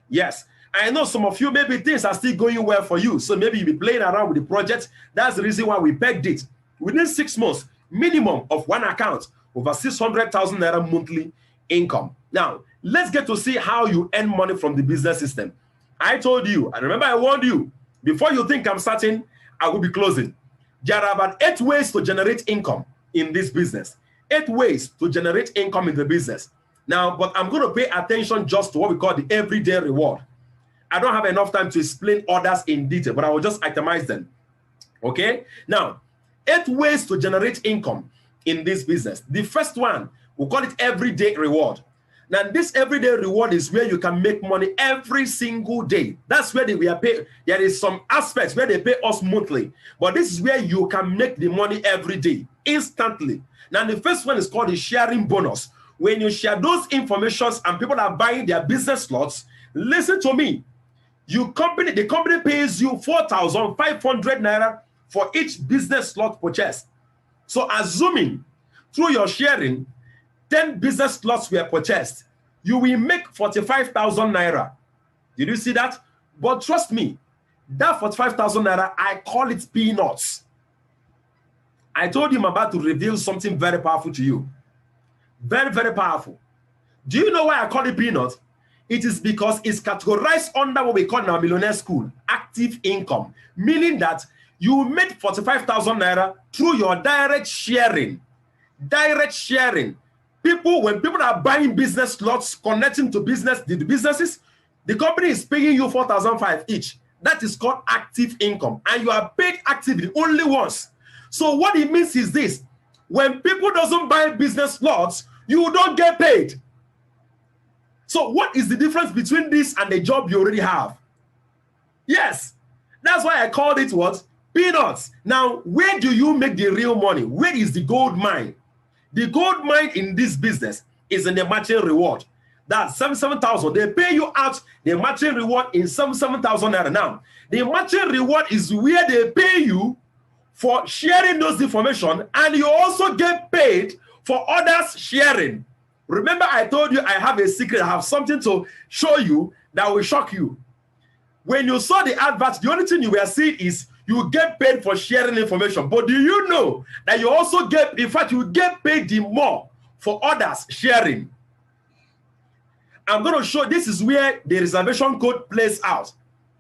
Yes, I know some of you, maybe things are still going well for you. So maybe you'll be playing around with the project. That's the reason why we pegged it. Within 6 months, minimum of one account, over 600,000 naira monthly income. Now, let's get to see how you earn money from the business system. I told you, and remember I warned you, before you think I'm starting, I will be closing. There are about 8 ways to generate income in this business. 8 ways to generate income in the business. Now, but I'm going to pay attention just to what we call the everyday reward. I don't have enough time to explain others in detail, but I will just itemize them. Okay? Now, 8 ways to generate income in this business. The first one, we'll call it everyday reward. Now, this everyday reward is where you can make money every single day. That's where we are paid. There is some aspects where they pay us monthly, but this is where you can make the money every day, instantly. Now, the first one is called the sharing bonus. When you share those informations and people are buying their business slots, listen to me. The company pays you 4,500 naira for each business slot purchase. So assuming through your sharing, 10 business slots were purchased, you will make 45,000 naira. Did you see that? But trust me, that 45,000 naira, I call it peanuts. I told you I'm about to reveal something very powerful to you. Very, very powerful. Do you know why I call it peanuts? It is because it's categorized under what we call in our millionaire school, active income, meaning that you made 45,000 naira through your direct sharing. Direct sharing. When people are buying business slots, connecting to businesses, the company is paying you 4,500 each. That is called active income. And you are paid actively only once. So what it means is this. When people doesn't buy business slots, you don't get paid. So what is the difference between this and the job you already have? Yes, that's why I called it what? Peanuts. Now, where do you make the real money? Where is the gold mine? The gold mine in this business is in the matching reward. That's 77,000. They pay you out the matching reward in 77,000 naira. Now, the matching reward is where they pay you for sharing those information, and you also get paid for others sharing. Remember, I told you I have a secret. I have something to show you that will shock you. When you saw the advert, the only thing you were seeing is you get paid for sharing information. But do you know that you also get, in fact, you get paid the more for others sharing? I'm going to show, this is where the reservation code plays out.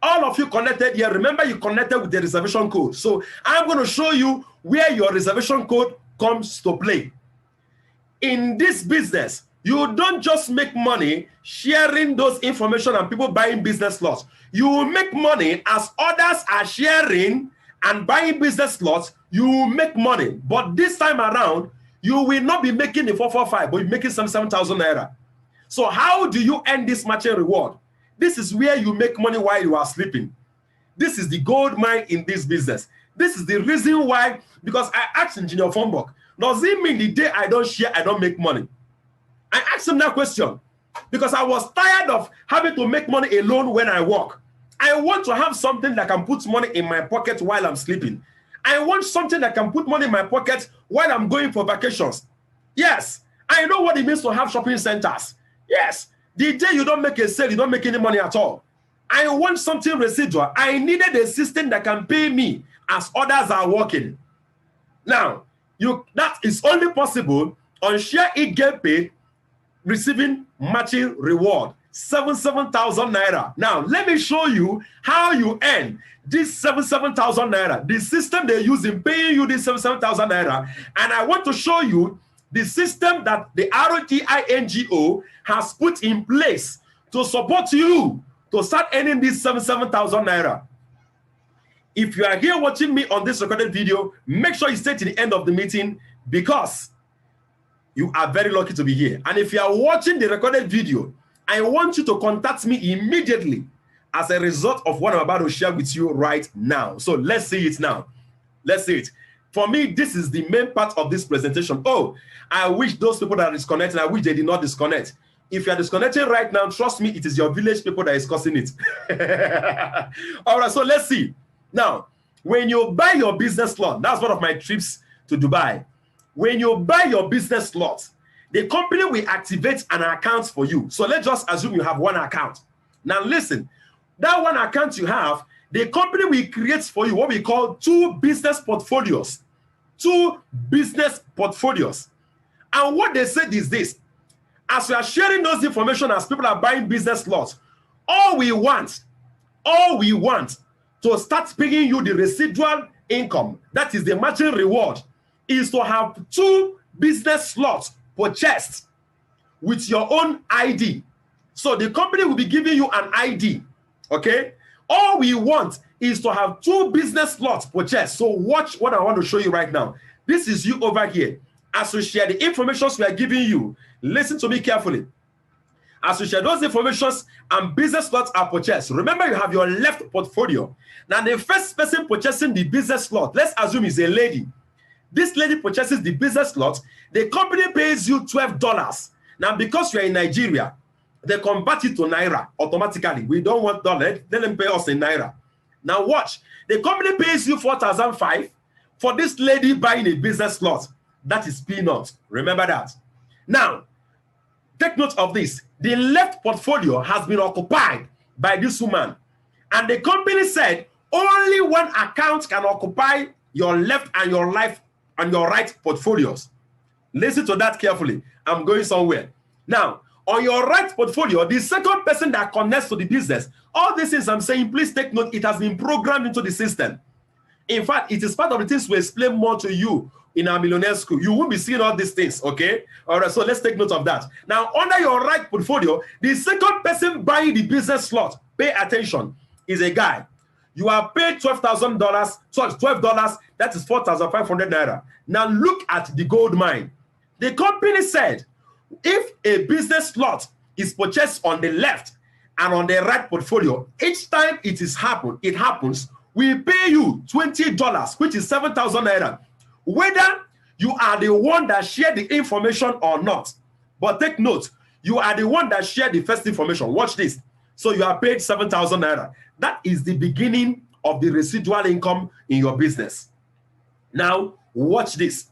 All of you connected here, remember you connected with the reservation code. So I'm going to show you where your reservation code comes to play. In this business, you don't just make money sharing those information and people buying business slots. You will make money as others are sharing and buying business slots. You will make money. But this time around, you will not be making the 445, but you're making some 7,000 naira. So how do you earn this matching reward? This is where you make money while you are sleeping. This is the gold mine in this business. This is the reason why, because I asked Engineer Fombok, does it mean the day I don't share, I don't make money? I asked him that question because I was tired of having to make money alone when I work. I want to have something that can put money in my pocket while I'm sleeping. I want something that can put money in my pocket while I'm going for vacations. Yes, I know what it means to have shopping centers. Yes, the day you don't make a sale, you don't make any money at all. I want something residual. I needed a system that can pay me as others are working. Now, that is only possible on Share It Get Paid, receiving matching reward, 77,000 naira. Now, let me show you how you earn this 77,000 naira. The system they use in paying you this 77,000 naira. And I want to show you the system that the ROTINGO has put in place to support you to start earning this 77,000 naira. If you are here watching me on this recorded video, make sure you stay to the end of the meeting because you are very lucky to be here. And if you are watching the recorded video, I want you to contact me immediately as a result of what I'm about to share with you right now. So let's see it now. Let's see it. For me, this is the main part of this presentation. Oh, I wish those people that are disconnected, I wish they did not disconnect. If you are disconnecting right now, trust me, it is your village people that is causing it. All right, so let's see. Now, when you buy your business slot, that's one of my trips to Dubai. When you buy your business slot, the company will activate an account for you. So let's just assume you have one account. Now listen, that one account you have, the company will create for you what we call two business portfolios. Two business portfolios. And what they said is this: as we are sharing those information as people are buying business slots, all we want to start paying you the residual income, that is the matching reward, is to have two business slots purchased with your own ID. So the company will be giving you an ID, okay? All we want is to have two business slots purchased. So watch what I want to show you right now. This is you over here. As we share the information we are giving you, listen to me carefully. As we share those informations and business slots are purchased, remember you have your left portfolio. Now the first person purchasing the business slot, let's assume is a lady. This lady purchases the business slot. The company pays you $12. Now, because you're in Nigeria, they convert it to Naira automatically. We don't want dollar. Let them pay us in Naira. Now, watch. The company pays you $4,500 for this lady buying a business slot. That is peanuts. Remember that. Now, take note of this. The left portfolio has been occupied by this woman. And the company said only one account can occupy your left and your right portfolios. Listen to that carefully. I'm going somewhere. Now, on your right portfolio, the second person that connects to the business, all these things I'm saying, please take note, it has been programmed into the system. In fact, it is part of the things we explain more to you in our millionaire school. You won't be seeing all these things, okay? All right, so let's take note of that. Now, under your right portfolio, the second person buying the business slot, pay attention, is a guy. You are paid $12,000, sorry, $12, that is 4,500 naira. Now look at the gold mine. The company said, if a business slot is purchased on the left and on the right portfolio, each time it happens, we pay you $20, which is 7,000 naira. Whether you are the one that shared the information or not. But take note, You are the one that shared the first information. Watch this. So you are paid 7,000 naira. That is the beginning of the residual income in your business. Now, watch this.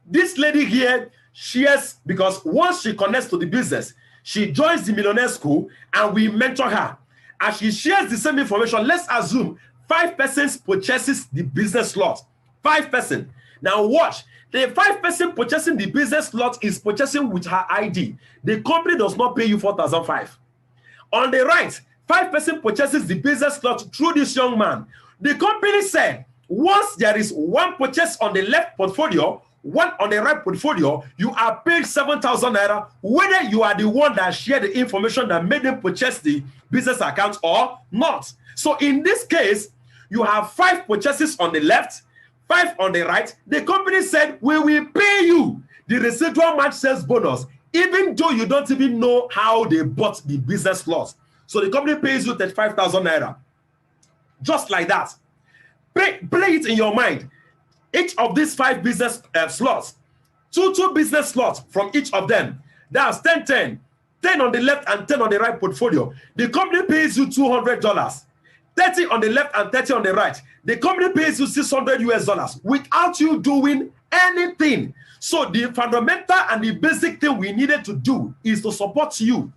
This lady here shares, because once she connects to the business, she joins the millionaire school and we mentor her. As she shares the same information, let's assume 5 persons purchases the business slot. 5 persons. Now watch. The 5 person purchasing the business slot is purchasing with her ID. The company does not pay you 4,500. On the right, 5 person purchases the business slot through this young man. The company said, once there is 1 purchase on the left portfolio, 1 on the right portfolio, you are paid 7,000 naira, whether you are the one that shared the information that made them purchase the business account or not. So in this case, you have 5 purchases on the left, 5 on the right. The company said, we will pay you the residual match sales bonus, even though you don't even know how they bought the business slot. So the company pays you 35,000 naira. Just like that. Play it in your mind. Each of these 5 business slots, 2 business slots from each of them. That's 10 on the left and 10 on the right portfolio. The company pays you $200. 30 on the left and 30 on the right. The company pays you $600 US without you doing anything. So the fundamental and the basic thing we needed to do is to support you.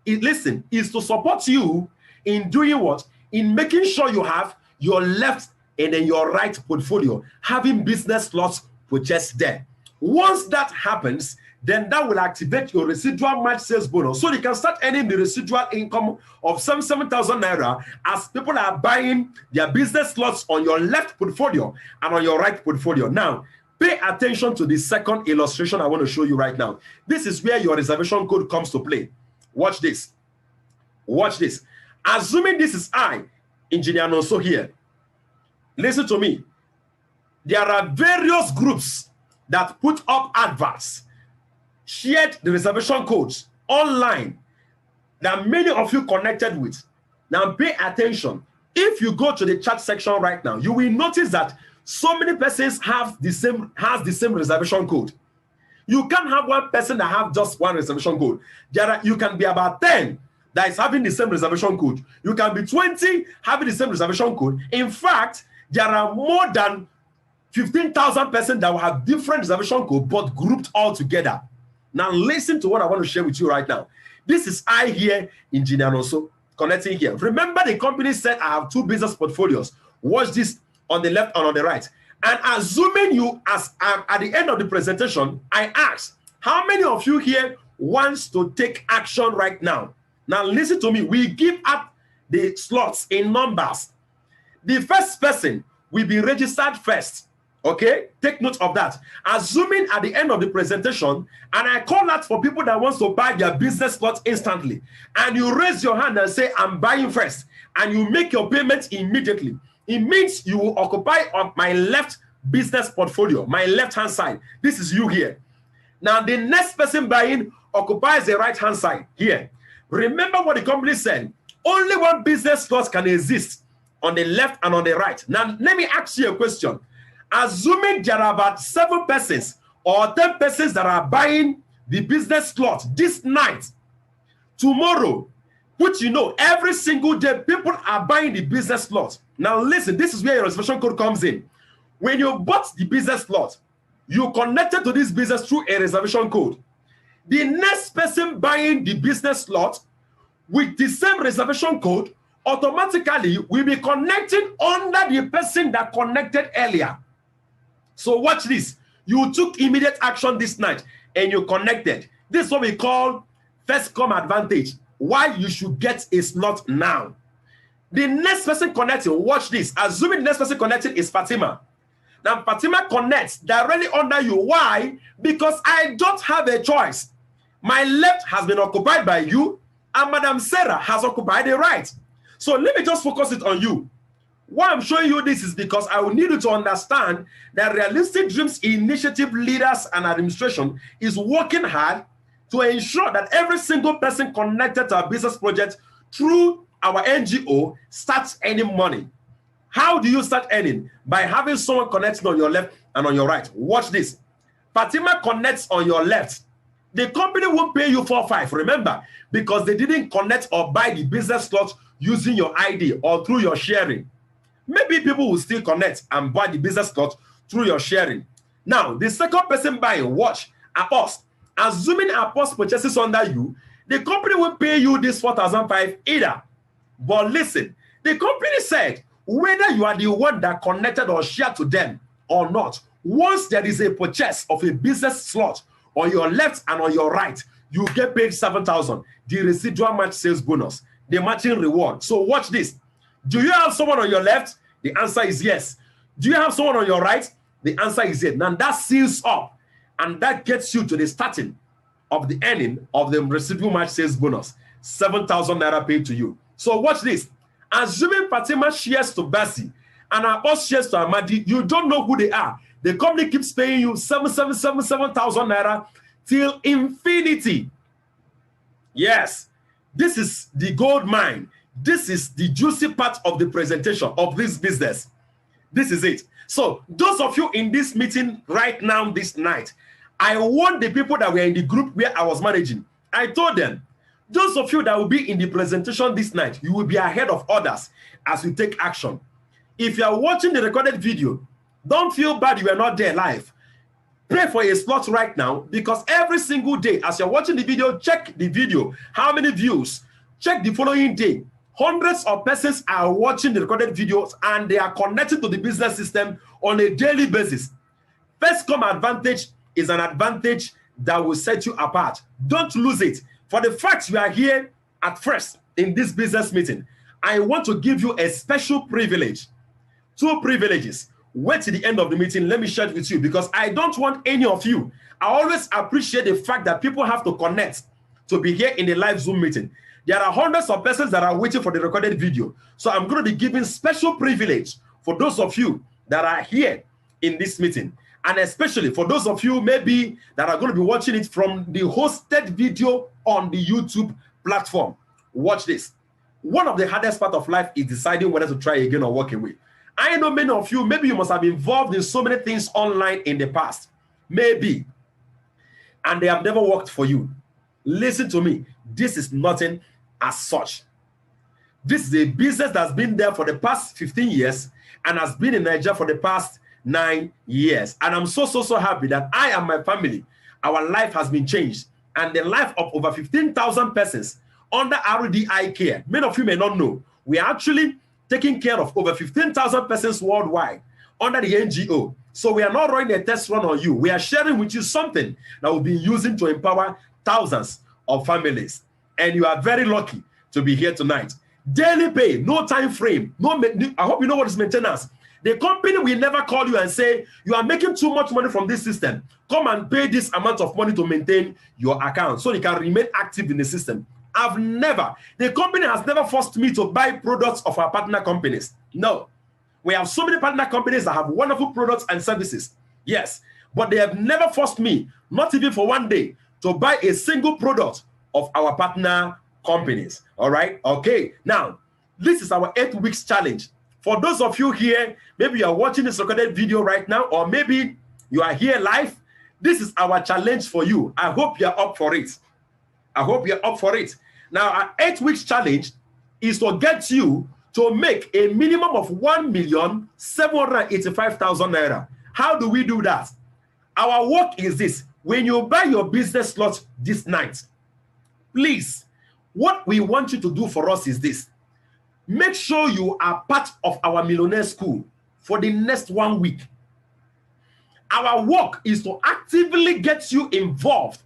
Is to support you in doing what? In making sure you have your left and then your right portfolio, having business slots purchased there. Once that happens, then that will activate your residual match sales bonus. So you can start earning the residual income of 7,000 naira as people are buying their business slots on your left portfolio and on your right portfolio. Now, pay attention to the second illustration I want to show you right now. This is where your reservation code comes to play. Watch this. Watch this. Assuming this is I, Engineer Nonso here. Listen to me. There are various groups that put up adverts, shared the reservation codes online that many of you connected with. Now pay attention. If you go to the chat section right now, you will notice that so many persons have the same reservation code. You can't have one person that have just one reservation code. You can be about 10 that is having the same reservation code. You can be 20 having the same reservation code. In fact, there are more than 15,000 persons that will have different reservation code but grouped all together. Now listen to what I want to share with you right now. This is I here, Engineer Nonso, connecting here. Remember the company said I have 2 business portfolios. Watch this on the left and on the right. And assuming you, as at the end of the presentation, I asked, how many of you here wants to take action right now? Now listen to me. We give up the slots in numbers. The first person will be registered first. Okay, take note of that. Assuming at the end of the presentation, and I call that for people that wants to buy their business slot instantly, and you raise your hand and say, I'm buying first, and you make your payment immediately. It means you will occupy on my left business portfolio, my left-hand side. This is you here. Now, the next person buying occupies the right-hand side here. Remember what the company said. Only one business slot can exist on the left and on the right. Now, let me ask you a question. Assuming there are about 7 persons or 10 persons that are buying the business slot this night, tomorrow, which you know, every single day, people are buying the business slot. Now listen, this is where your reservation code comes in. When you bought the business slot, you connected to this business through a reservation code. The next person buying the business slot with the same reservation code automatically will be connecting under the person that connected earlier. So watch this. You took immediate action this night and you connected. This is what we call first come advantage. Why you should get a slot now. The next person connecting, watch this. Assuming the next person connecting is Fatima. Now Fatima connects directly under you. Why? Because I don't have a choice. My left has been occupied by you and Madam Sarah has occupied the right. So let me just focus it on you. Why I'm showing you this is because I will need you to understand that Realistic Dreams Initiative leaders and administration is working hard to ensure that every single person connected to our business project through our NGO starts earning money. How do you start earning? By having someone connecting on your left and on your right. Watch this. Fatima connects on your left. The company won't pay you 4 5. Remember, because they didn't connect or buy the business slot using your ID or through your sharing. Maybe people will still connect and buy the business slot through your sharing. Now, the second person buying, watch, Apost. Assuming Apost purchases under you, the company won't pay you this 4,500 either. But listen, the company said, whether you are the one that connected or shared to them or not, once there is a purchase of a business slot on your left and on your right, you get paid 7,000, the residual match sales bonus, the matching reward. So watch this. Do you have someone on your left? The answer is yes. Do you have someone on your right? The answer is yes. Now that seals up, and that gets you to the starting of the earning of the residual match sales bonus, 7,000 naira paid to you. So watch this. Assuming Fatima shares to Bessie and our boss shares to Amadi, you don't know who they are. The company keeps paying you 7,000 naira till infinity. Yes, this is the gold mine. This is the juicy part of the presentation of this business. This is it. So those of you in this meeting right now, this night, I want the people that were in the group where I was managing. I told them, those of you that will be in the presentation this night, you will be ahead of others as you take action. If you are watching the recorded video, don't feel bad you are not there live. Pray for a slot right now, because every single day as you're watching the video, check the video. How many views? Check the following day. Hundreds of persons are watching the recorded videos and they are connected to the business system on a daily basis. First come advantage is an advantage that will set you apart. Don't lose it. For the fact you are here at first in this business meeting, I want to give you a special privilege. 2 privileges. Wait till the end of the meeting. Let me share it with you, because I don't want any of you. I always appreciate the fact that people have to connect to be here in the live Zoom meeting. There are hundreds of persons that are waiting for the recorded video. So I'm going to be giving special privilege for those of you that are here in this meeting. And especially for those of you maybe that are going to be watching it from the hosted video on the YouTube platform. Watch this. One of the hardest part of life is deciding whether to try again or walk away. I know many of you, maybe you must have been involved in so many things online in the past. Maybe. And they have never worked for you. Listen to me. This is nothing as such. This is a business that's been there for the past 15 years and has been in Nigeria for the past 9 years. And I'm so happy that I and my family, our life has been changed. And the life of over 15,000 persons under RDI care. Many of you may not know. We are actually taking care of over 15,000 persons worldwide under the NGO. So we are not running a test run on you. We are sharing with you something that we'll be using to empower thousands of families. And you are very lucky to be here tonight. Daily pay, no time frame. I hope you know what is maintenance. The company will never call you and say, you are making too much money from this system. Come and pay this amount of money to maintain your account so you can remain active in the system. The company has never forced me to buy products of our partner companies. No. We have so many partner companies that have wonderful products and services. Yes. But they have never forced me, not even for one day, to buy a single product of our partner companies. All right? Okay. Now, this is our 8 weeks challenge. For those of you here, maybe you are watching this recorded video right now, or maybe you are here live, this is our challenge for you. I hope you're up for it. I hope you're up for it. Now, our 8 weeks challenge is to get you to make a minimum of 1,785,000 naira. How do we do that? Our work is this. When you buy your business slot this night, please, what we want you to do for us is this. Make sure you are part of our millionaire school for the next 1 week. Our work is to actively get you involved.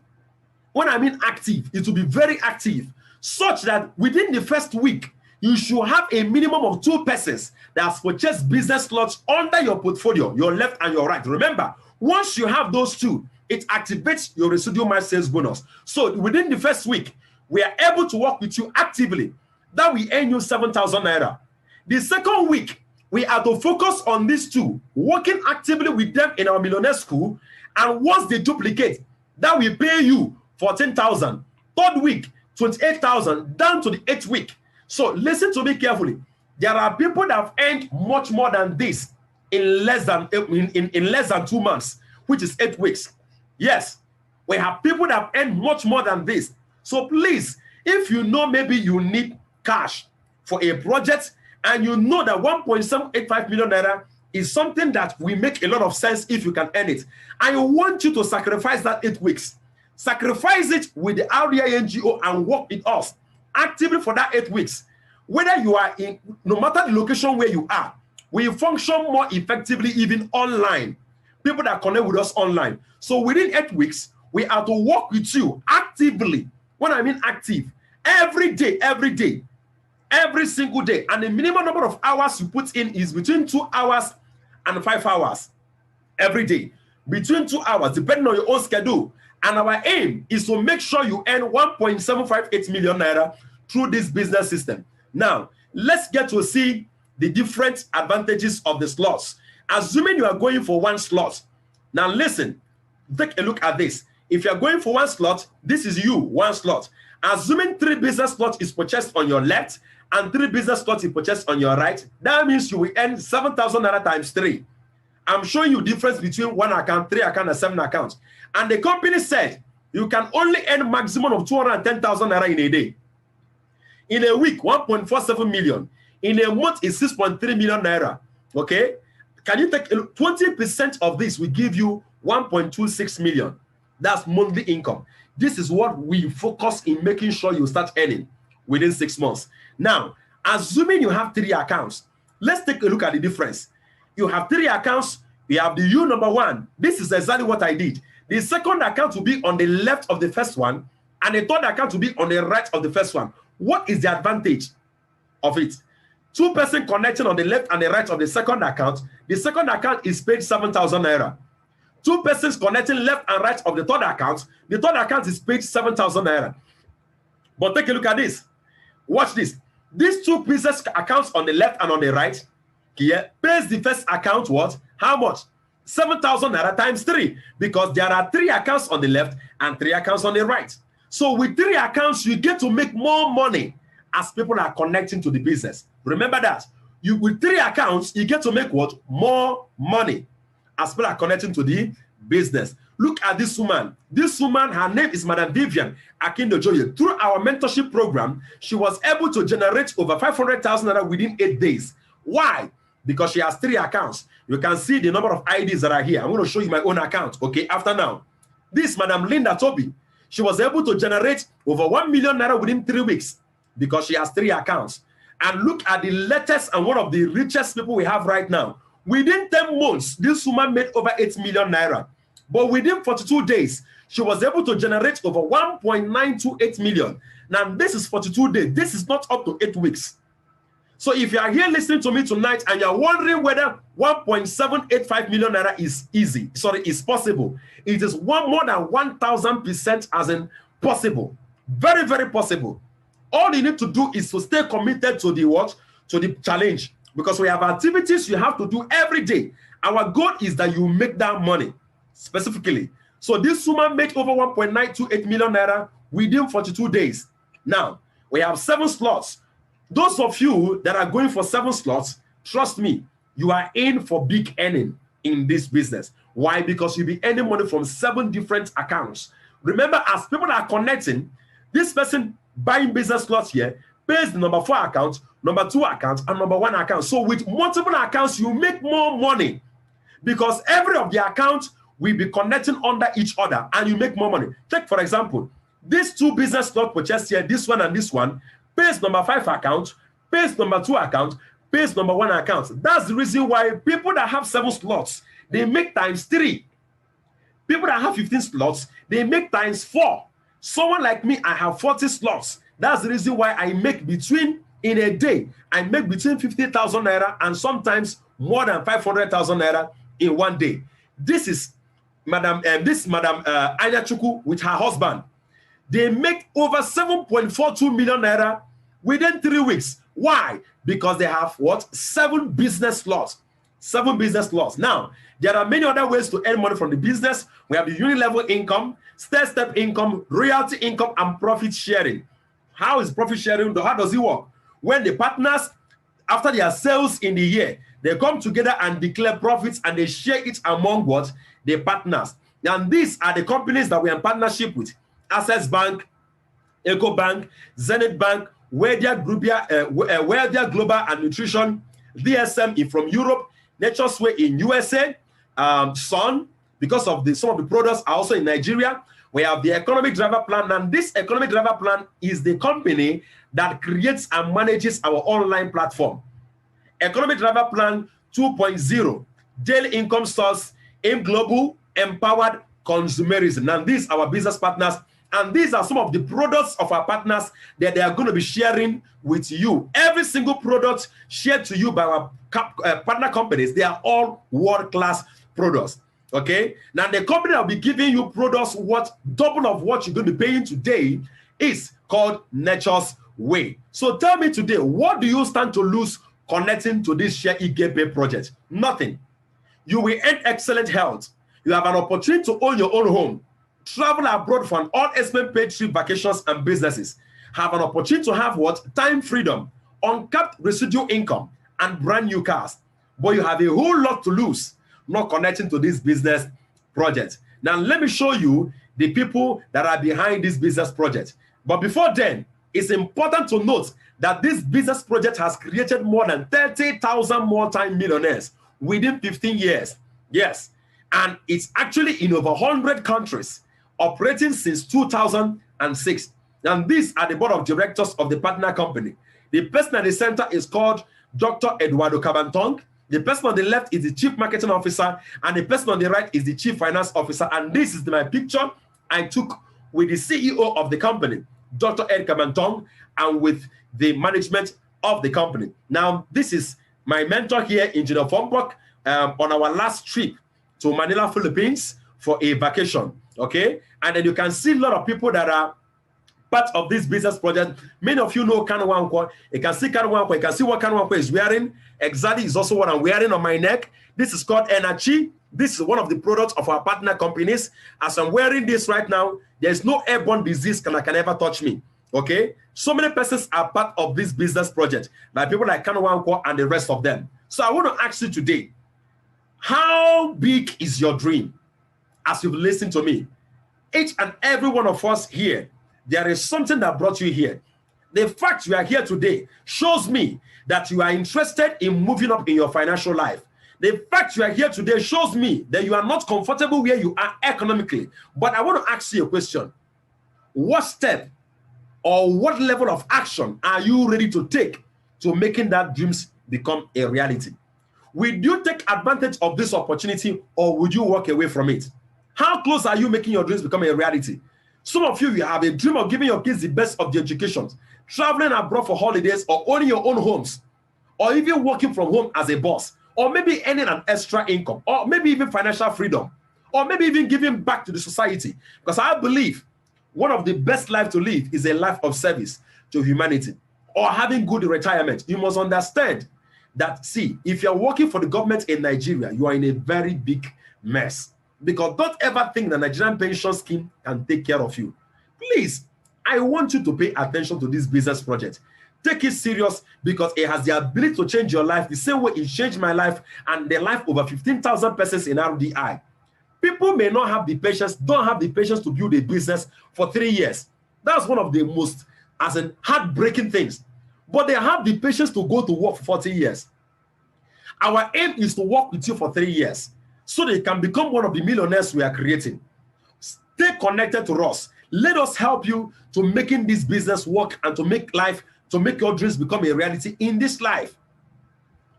When I mean active, it will be very active, such that within the first week, you should have a minimum of 2 persons that have purchased business slots under your portfolio, your left and your right. Remember, once you have those 2, it activates your residual match sales bonus. So within the first week, we are able to work with you actively. That we earn you 7,000 naira. The second week, we are to focus on these 2, working actively with them in our millionaire school. And once they duplicate, that we pay you 14,000. Third week, 28,000, down to the 8th week. So listen to me carefully. There are people that have earned much more than this in less than 2 months, which is 8 weeks. Yes, We have people that earn much more than this. So please, if you know maybe you need cash for a project and you know that 1.785 million naira is something that will make a lot of sense if you can earn it, I want you to sacrifice that 8 weeks. Sacrifice it with the REINGO and work with us actively for that 8 weeks. Whether you are in, no matter the location where you are, we function more effectively even online. People that connect with us online. So within 8 weeks, we are to work with you actively. When I mean active, every day, every single day. And the minimum number of hours you put in is between 2 hours and 5 hours every day. Between 2 hours, depending on your own schedule. And our aim is to make sure you earn 1.758 million naira through this business system. Now, let's get to see the different advantages of the slots. Assuming you are going for one slot. Now listen, take a look at this. If you are going for one slot, this is you, one slot. Assuming 3 business slots is purchased on your left and 3 business slots is purchased on your right, that means you will earn 7,000 naira times 3. I'm showing you difference between 1 account, 3 account, and 7 accounts. And the company said you can only earn maximum of 210,000 naira in a day. In a week, 1.47 million. In a month, it's 6.3 million naira. Okay? Can you take 20% of this? We give you 1.26 million. That's monthly income. This is what we focus in making sure you start earning within 6 months. Now, assuming you have 3 accounts, let's take a look at the difference. You have 3 accounts. You have the U number 1. This is exactly what I did. The second account will be on the left of the first one, and the third account will be on the right of the first one. What is the advantage of it? 2 persons connecting on the left and the right of the second account. The second account is paid 7,000 naira. 2 persons connecting left and right of the third account. The third account is paid 7,000 naira. But take a look at this. Watch this. These 2 business accounts on the left and on the right here pays the first account what? How much? 7,000 naira times 3, because there are 3 accounts on the left and 3 accounts on the right. So with 3 accounts, you get to make more money as people are connecting to the business. Remember that. With 3 accounts, you get to make what? More money as people are connecting to the business. Look at this woman. This woman, her name is Madam Vivian Akindojoye. Through our mentorship program, she was able to generate over 500,000 naira within 8 days. Why? Because she has 3 accounts. You can see the number of IDs that are here. I'm going to show you my own account, okay, after now. This Madam Linda Toby, she was able to generate over 1 million naira within 3 weeks because she has 3 accounts. And look at the latest and one of the richest people we have right now. Within 10 months, this woman made over 8 million naira. But within 42 days, she was able to generate over 1.928 million. Now, this is 42 days. This is not up to 8 weeks. So if you are here listening to me tonight and you're wondering whether 1.785 million naira is possible, it is more than 1,000% as in possible. Very, very possible. All you need to do is to stay committed to the what? To the challenge. Because we have activities you have to do every day. Our goal is that you make that money specifically. So this woman made over 1.928 million naira within 42 days. Now, we have 7 slots. Those of you that are going for 7 slots, trust me, you are in for big earning in this business. Why? Because you'll be earning money from 7 different accounts. Remember, as people are connecting, this person buying business slots here pays the number 4 account, number 2 account, and number 1 account. So with multiple accounts, you make more money because every of the accounts will be connecting under each other and you make more money. Take, for example, these 2 business slots purchased here, this one and this one, pays number 5 account, pays number 2 account, pays number 1 account. That's the reason why people that have 7 slots, they make times 3. People that have 15 slots, they make times 4. Someone like me, I have 40 slots. That's the reason why I make in a day, I make between 50,000 naira and sometimes more than 500,000 naira in one day. This is Madam Anya Chuku with her husband. They make over 7.42 million naira within 3 weeks. Why? Because they have what? 7 business slots. 7 business slots. Now, there are many other ways to earn money from the business. We have the unit-level income, step income, royalty income, and profit sharing. How is profit sharing? How does it work? When the partners, after their sales in the year, they come together and declare profits and they share it among what? The partners. And these are the companies that we are in partnership with: Access Bank, Eco Bank, Zenith Bank, Wedia Global and Nutrition, DSM from Europe, Nature's Way in USA, Sun, because of some of the products are also in Nigeria. We have the Economic Driver Plan, and this Economic Driver Plan is the company that creates and manages our online platform. Economic Driver Plan 2.0, Daily Income Source, Aim Global, Empowered Consumerism. And these are our business partners, and these are some of the products of our partners that they are going to be sharing with you. Every single product shared to you by our partner companies, they are all world-class products. Okay, now the company that will be giving you products what double of what you're going to be paying today is called Nature's Way. So tell me today, what do you stand to lose connecting to this Share Pay project? Nothing. You will earn excellent health. You have an opportunity to own your own home, travel abroad for an all-expense paid trip, vacations and businesses. Have an opportunity to have what? Time freedom, uncapped residual income, and brand new cars. But you have a whole lot to lose not connecting to this business project. Now, let me show you the people that are behind this business project. But before then, it's important to note that this business project has created more than 30,000 more-time millionaires within 15 years. Yes, and it's actually in over 100 countries, operating since 2006. And these are the board of directors of the partner company. The person at the center is called Dr. Eduardo Cabantong. The person on the left is the chief marketing officer, and the person on the right is the chief finance officer. And this is my picture I took with the CEO of the company, Dr. Ed Cabantong, and with the management of the company. Now, this is my mentor here, Engineer Fombok, on our last trip to Manila, Philippines for a vacation. Okay, and then you can see a lot of people that are part of this business project. Many of you know Kanwankwa. You can see Kanwankwa. You can see what Kanwankwa is wearing. Exactly is also what I'm wearing on my neck. This is called Energy. This is one of the products of our partner companies. As I'm wearing this right now, there's no airborne disease can ever touch me. Okay? So many persons are part of this business project, like people like Kanwankwa and the rest of them. So I want to ask you today, how big is your dream? As you've listened to me, each and every one of us here, there is something that brought you here. The fact you are here today shows me that you are interested in moving up in your financial life. The fact you are here today shows me that you are not comfortable where you are economically. But I want to ask you a question. What step or what level of action are you ready to take to making that dreams become a reality? Will you take advantage of this opportunity, or would you walk away from it? How close are you making your dreams become a reality? Some of you have a dream of giving your kids the best of the education, traveling abroad for holidays, or owning your own homes, or even working from home as a boss, or maybe earning an extra income, or maybe even financial freedom, or maybe even giving back to the society. Because I believe one of the best lives to live is a life of service to humanity, or having good retirement. You must understand that, see, if you're working for the government in Nigeria, you are in a very big mess. Because don't ever think the Nigerian pension scheme can take care of you. Please, I want you to pay attention to this business project. Take it serious, because it has the ability to change your life the same way it changed my life and the life over 15,000 persons in RDI. People may not have the patience, don't have the patience to build a business for 3 years. That's one of the most heartbreaking things. But they have the patience to go to work for 40 years. Our aim is to work with you for 3 years, so they can become one of the millionaires we are creating. Stay connected to us. Let us help you to making this business work and to make your dreams become a reality in this life.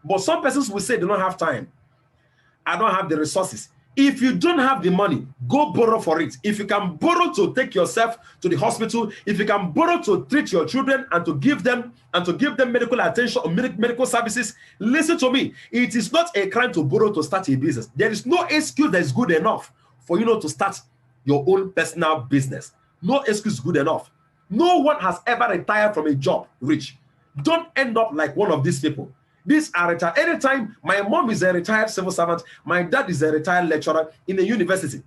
But some persons will say they don't have time. I don't have the resources. If you don't have the money, go borrow for it. If you can borrow to take yourself to the hospital, if you can borrow to treat your children and to give them medical attention or medical services, listen to me. It is not a crime to borrow to start a business. There is no excuse that is good enough for you not to start your own personal business. No excuse is good enough. No one has ever retired from a job rich. Don't end up like one of these people. These are retired. Anytime, my mom is a retired civil servant, my dad is a retired lecturer in a university.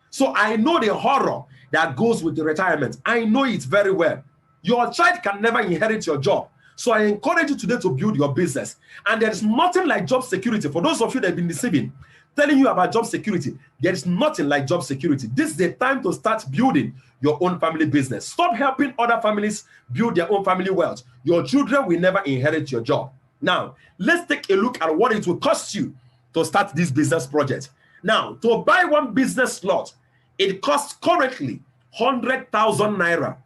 So I know the horror that goes with the retirement. I know it very well. Your child can never inherit your job. So I encourage you today to build your business. And there is nothing like job security. For those of you that have been deceiving, telling you about job security. There is nothing like job security. This is the time to start building your own family business. Stop helping other families build their own family wealth. Your children will never inherit your job. Now, let's take a look at what it will cost you to start this business project. Now, to buy one business slot, it costs currently 100,000 naira.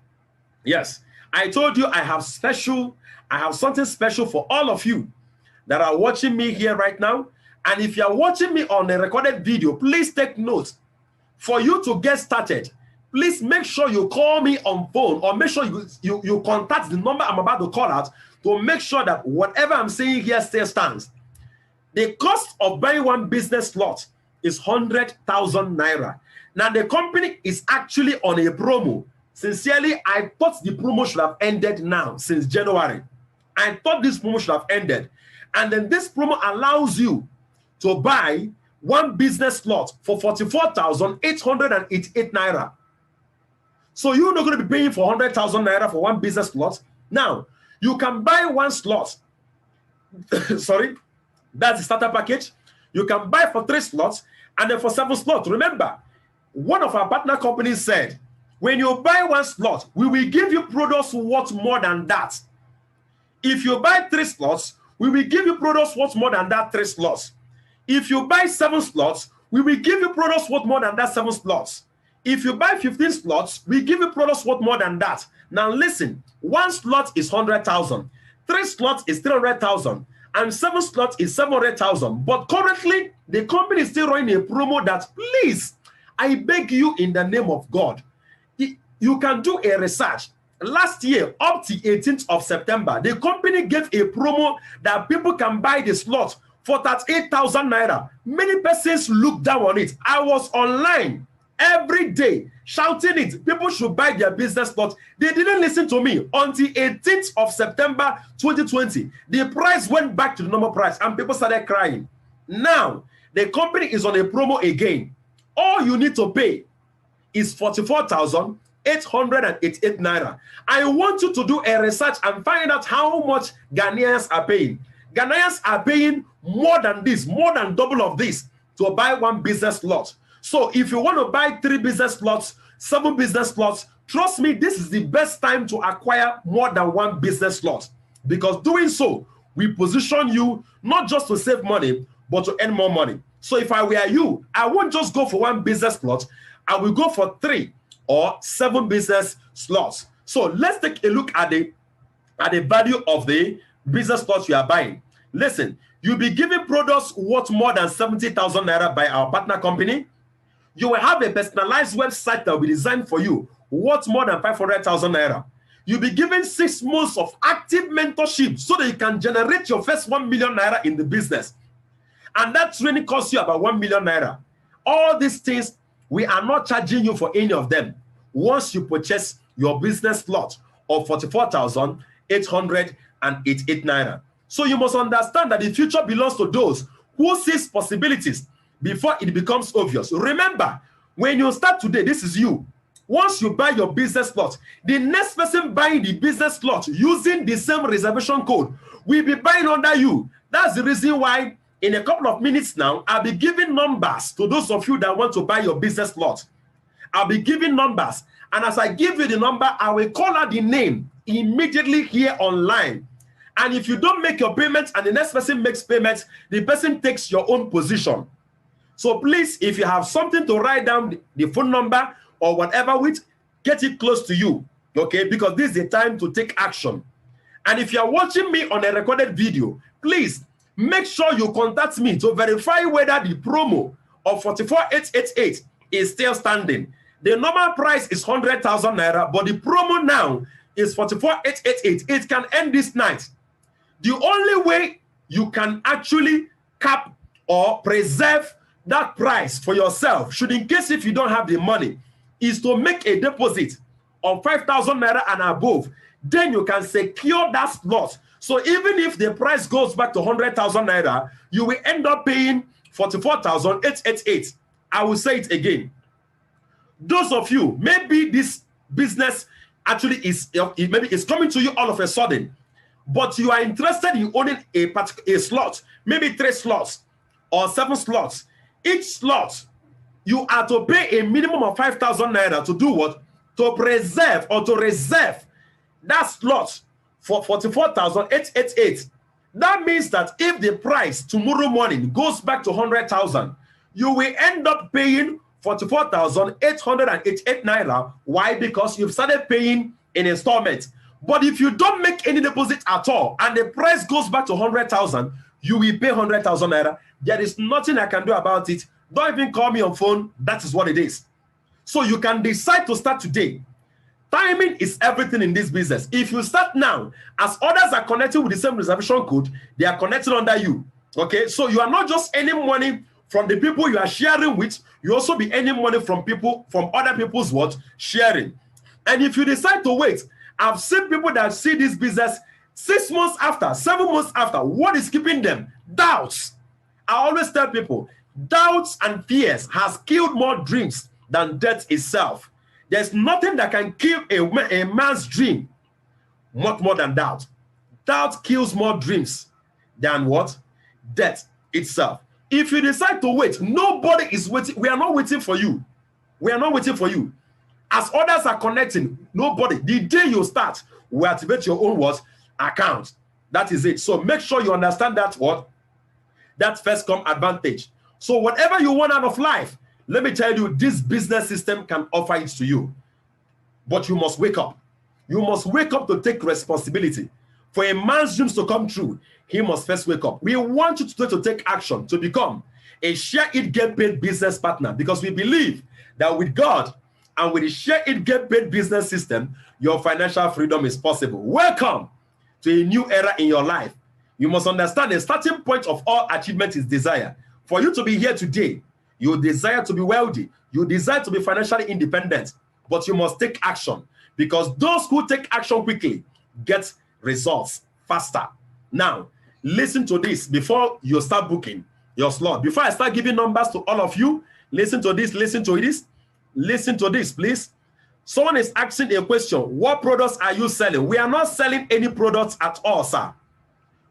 Yes, I told you I have something special for all of you that are watching me here right now. And if you're watching me on a recorded video, please take note. For you to get started, please make sure you call me on phone, or make sure you contact the number I'm about to call out to make sure that whatever I'm saying here still stands. The cost of buying one business slot is 100,000 naira. Now, the company is actually on a promo. Sincerely, I thought the promo should have ended now since January. I thought this promo should have ended. And then this promo allows you to buy one business slot for 44,888 naira. So you're not going to be paying for 100,000 naira for one business slot. Now, you can buy one slot. Sorry, that's the starter package. You can buy for 3 slots and then for 7 slots. Remember, one of our partner companies said, when you buy one slot, we will give you products worth more than that. If you buy 3 slots, we will give you products worth more than that 3 slots. If you buy 7 slots, we will give you products worth more than that 7 slots. If you buy 15 slots, we give you products worth more than that. Now listen, 1 slot is 100,000, 3 slots is 300,000, and 7 slots is 700,000. But currently, the company is still running a promo that, please, I beg you in the name of God, you can do a research. Last year, up to 18th of September, the company gave a promo that people can buy the slot for 38,000 naira. Many persons looked down on it. I was online every day shouting it. People should buy their business slot. They didn't listen to me. Until 18th of September 2020, the price went back to the normal price and people started crying. Now, the company is on a promo again. All you need to pay is 44,888 naira. I want you to do a research and find out how much Ghanaians are paying. Ghanaians are paying more than this, more than double of this to buy one business slot. So if you want to buy 3 business slots, 7 business slots, trust me, this is the best time to acquire more than one business slot. Because doing so, we position you not just to save money, but to earn more money. So if I were you, I won't just go for one business slot. I will go for 3 or 7 business slots. So let's take a look at the value of the business slots you are buying. Listen, you'll be given products worth more than 70,000 naira by our partner company. You will have a personalized website that will be designed for you worth more than 500,000 naira. You'll be given 6 months of active mentorship so that you can generate your first 1 million naira in the business. And that training costs you about 1 million naira. All these things, we are not charging you for any of them once you purchase your business slot of 44,888 naira. So you must understand that the future belongs to those who sees possibilities before it becomes obvious. Remember, when you start today, this is you. Once you buy your business slot, the next person buying the business slot using the same reservation code will be buying under you. That's the reason why in a couple of minutes now, I'll be giving numbers to those of you that want to buy your business slot. I'll be giving numbers. And as I give you the number, I will call out the name immediately here online. And if you don't make your payments and the next person makes payments, the person takes your own position. So please, if you have something to write down the phone number or whatever with, get it close to you, okay? Because this is the time to take action. And if you're watching me on a recorded video, please make sure you contact me to verify whether the promo of 44,888 is still standing. The normal price is 100,000 naira, but the promo now is 44,888. It can end this night. The only way you can actually cap or preserve that price for yourself, should in case if you don't have the money, is to make a deposit of 5,000 naira and above. Then you can secure that slot. So even if the price goes back to 100,000 naira, you will end up paying 44,888. I will say it again. Those of you, maybe this business actually is maybe it's coming to you all of a sudden, but you are interested in owning a slot, maybe 3 slots or 7 slots. Each slot, you are to pay a minimum of 5,000 naira to do what? To preserve or to reserve that slot for 44,888. That means that if the price tomorrow morning goes back to 100,000, you will end up paying 44,888 naira. Why? Because you've started paying in installments. But if you don't make any deposit at all and the price goes back to 100,000, you will pay 100,000 naira. There is nothing I can do about it. Don't even call me on phone. That is what it is. So you can decide to start today. Timing is everything in this business. If you start now, as others are connecting with the same reservation code, they are connected under you. Okay, so you are not just earning money from the people you are sharing with, you also be earning money from people, from other people's what? Sharing. And if you decide to wait, I've seen people that see this business 6 months after, 7 months after. What is keeping them? Doubts. I always tell people, doubts and fears has killed more dreams than death itself. There's nothing that can kill a man's dream much more than doubt. Doubt kills more dreams than what? Death itself. If you decide to wait, nobody is waiting. We are not waiting for you. We are not waiting for you. As others are connecting, nobody. The day you start, we activate your own what? Account. That is it. So make sure you understand that what? That first come advantage. So whatever you want out of life, let me tell you, this business system can offer it to you. But you must wake up. You must wake up to take responsibility. For a man's dreams to come true, he must first wake up. We want you to take action to become a share it, get paid business partner, because we believe that with God and with the share it, get paid business system, your financial freedom is possible. Welcome to a new era in your life. You must understand the starting point of all achievement is desire. For you to be here today, you desire to be wealthy. You desire to be financially independent. But you must take action, because those who take action quickly get results faster. Now, listen to this before you start booking your slot. Before I start giving numbers to all of you, listen to this, listen to this, listen to this, please. Someone is asking a question. What products are you selling? We are not selling any products at all, sir.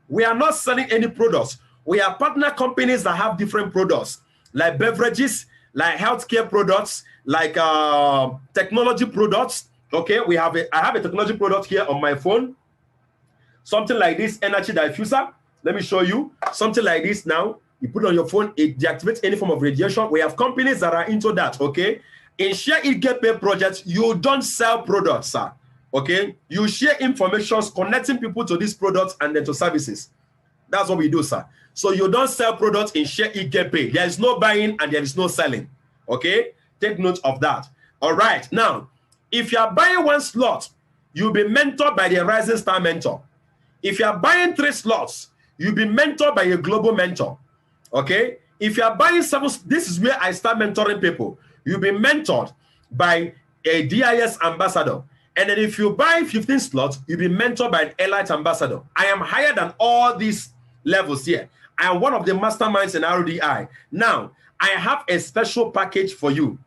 We are not selling any products. We are partner companies that have different products, like beverages, like healthcare products, like technology products. Okay, I have a technology product here on my phone. Something like this, energy diffuser. Let me show you. Something like this now. You put it on your phone, it deactivates any form of radiation. We have companies that are into that, okay? In Share It Get Paid projects, you don't sell products, sir. Okay? You share information connecting people to these products and then to services. That's what we do, sir. So you don't sell products in Share It Get Paid. There is no buying and there is no selling. Okay? Take note of that. All right. Now, if you are buying one slot, you'll be mentored by the Rising Star Mentor. If you are buying 3 slots, you'll be mentored by a global mentor. Okay? If you are buying 7, this is where I start mentoring people. You'll be mentored by a DIS ambassador. And then if you buy 15 slots, you'll be mentored by an Elite ambassador. I am higher than all these levels here. I am one of the masterminds in RDI. Now, I have a special package for you.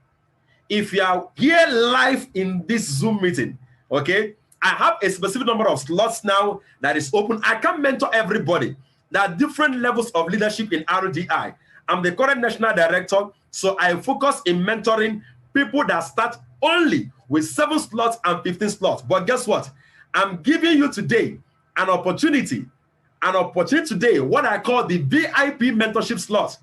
If you are here live in this Zoom meeting, okay, I have a specific number of slots now that is open. I can't mentor everybody. There are different levels of leadership in RDI. I'm the current national director, so I focus in mentoring people that start only with 7 slots and 15 slots. But guess what? I'm giving you today an opportunity today, what I call the VIP mentorship slot.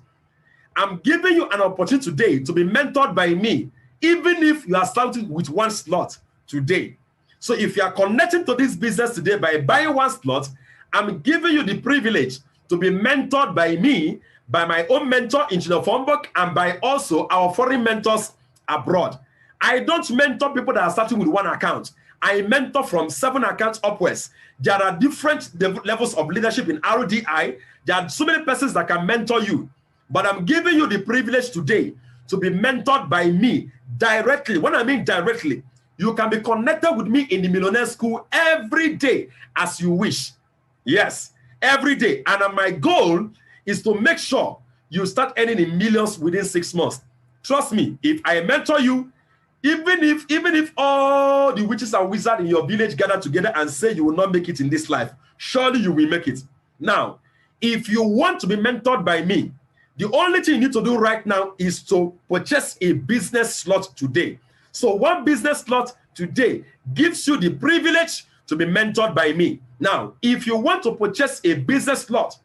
I'm giving you an opportunity today to be mentored by me, even if you are starting with 1 slot today. So if you are connecting to this business today by buying 1 slot, I'm giving you the privilege to be mentored by me, by my own mentor, Engineer Fombok, and by also our foreign mentors abroad. I don't mentor people that are starting with 1 account. I mentor from 7 accounts upwards. There are different levels of leadership in RDI. There are so many persons that can mentor you. But I'm giving you the privilege today to be mentored by me directly. When I mean directly, you can be connected with me in the Millionaire School every day as you wish. Yes, every day. And my goal is to make sure you start earning in millions within 6 months. Trust me, if I mentor you, even if all the witches and wizards in your village gather together and say you will not make it in this life, surely you will make it. Now, if you want to be mentored by me, The only thing you need to do right now is to purchase a business slot today. So one business slot today gives you the privilege to be mentored by me. Now, if you want to purchase a business slot,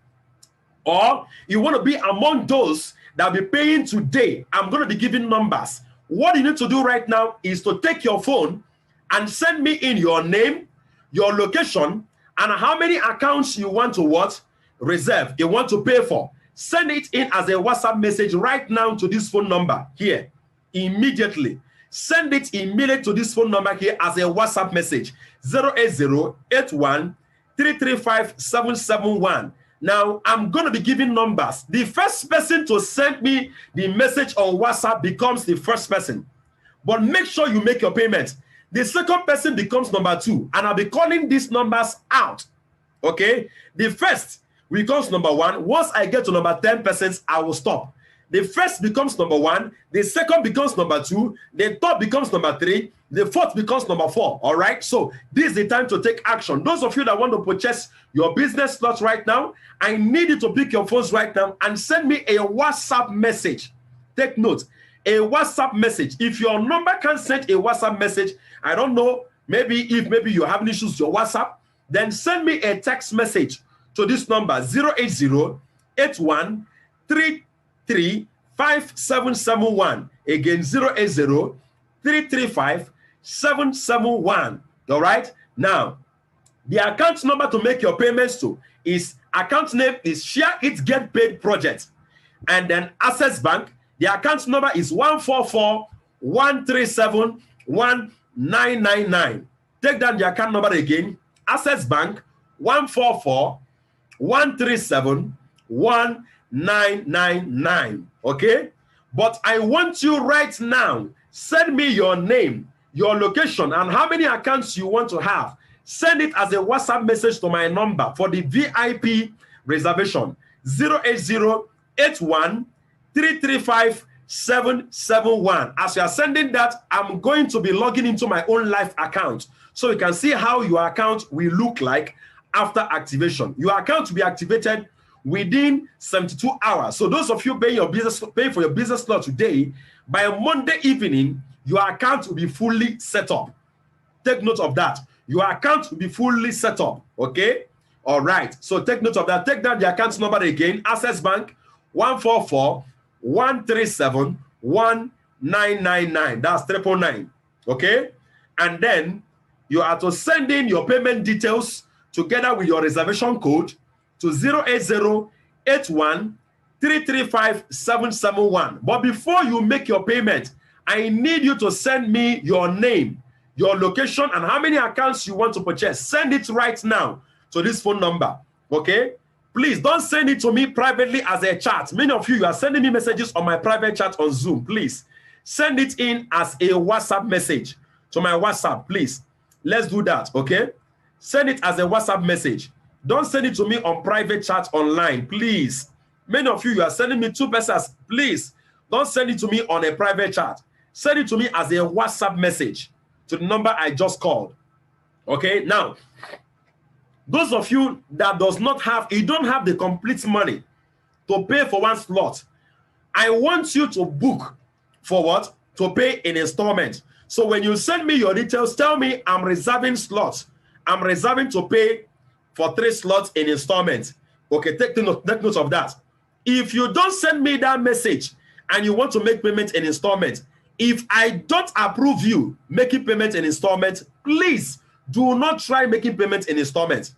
or you want to be among those that will be paying today, I'm going to be giving numbers. What you need to do right now is to take your phone and send me in your name, your location, and how many accounts you want to what? Reserve, you want to pay for. Send it in as a WhatsApp message right now to this phone number here. Immediately. Send it immediately to this phone number here as a WhatsApp message. 08081335771. Now, I'm going to be giving numbers. The first person to send me the message on WhatsApp becomes the first person. But make sure you make your payment. The second person becomes number 2. And I'll be calling these numbers out. Okay? The first becomes number 1. Once I get to number 10 persons, I will stop. The first becomes number 1. The second becomes number 2. The third becomes number 3. The fourth becomes number 4. All right? So this is the time to take action. Those of you that want to purchase your business slots right now, I need you to pick your phones right now and send me a WhatsApp message. Take note. A WhatsApp message. If your number can't send a WhatsApp message, I don't know, maybe you're having issues with your WhatsApp, then send me a text message to this number 08081335771. Again, 080335771. All right? Now, the account number to make your payments to is, account name is Share It Get Paid Project. And then Access Bank, the account number is 144137199. Take down the account number again. Access Bank 144137199. Okay? But I want you right now, send me your name, your location, and how many accounts you want to have. Send it as a WhatsApp message to my number for the VIP reservation. 08081335771. As you are sending that, I'm going to be logging into my own live account so you can see how your account will look like after activation. Your account will be activated within 72 hours. So those of you paying for your business slot today, by Monday evening, your account will be fully set up. Take note of that. Your account will be fully set up. Okay? All right. So take note of that. Take down the account number again. Access Bank 144137199. That's 999. Okay? And then you are to send in your payment details together with your reservation code to 08081335771. But before you make your payment, I need you to send me your name, your location, and how many accounts you want to purchase. Send it right now to this phone number. Okay? Please don't send it to me privately as a chat. Many of you are sending me messages on my private chat on Zoom. Please send it in as a WhatsApp message to my WhatsApp. Please, let's do that. Okay? Send it as a WhatsApp message. Don't send it to me on private chat online, please. Many of you are sending me 2 persons. Please, don't send it to me on a private chat. Send it to me as a WhatsApp message to the number I just called. Okay, now, those of you that you don't have the complete money to pay for one slot, I want you to book for what? To pay in installment. So when you send me your details, tell me I'm reserving slots. I'm reserving to pay for 3 slots in installment. Okay, take note of that. If you don't send me that message and you want to make payment in installment, if I don't approve you making payment in installment, please do not try making payment in installment.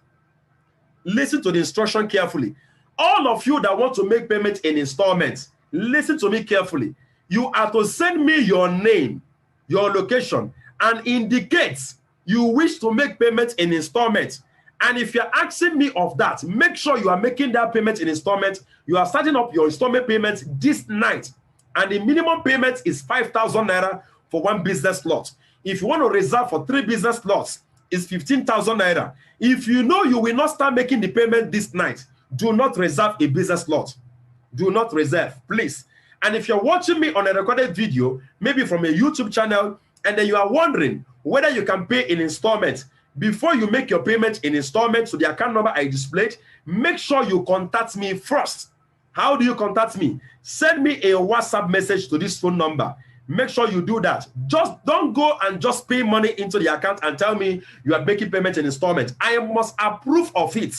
Listen to the instruction carefully. All of you that want to make payment in installment, listen to me carefully. You are to send me your name, your location, and indicate you wish to make payment in installment. And if you're asking me of that, make sure you are making that payment in installment. You are starting up your installment payments this night. And the minimum payment is 5,000 naira for 1 business slot. If you want to reserve for 3 business slots, it's 15,000 naira. If you know you will not start making the payment this night, do not reserve a business slot. Do not reserve, please. And if you're watching me on a recorded video, maybe from a YouTube channel, and then you are wondering whether you can pay in installments, before you make your payment in installment to the account number I displayed, make sure you contact me first. How do you contact me? Send me a WhatsApp message to this phone number. Make sure you do that. Just don't go and just pay money into the account and tell me you are making payment in installment. I must approve of it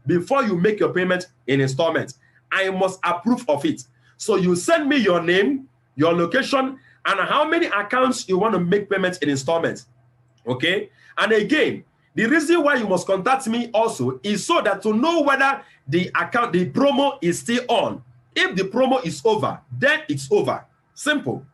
before you make your payment in installment. I must approve of it. So you send me your name, your location, and how many accounts you want to make payments in installments. Okay? And again, the reason why you must contact me also is so that to know whether the promo is still on. If the promo is over, then it's over. Simple.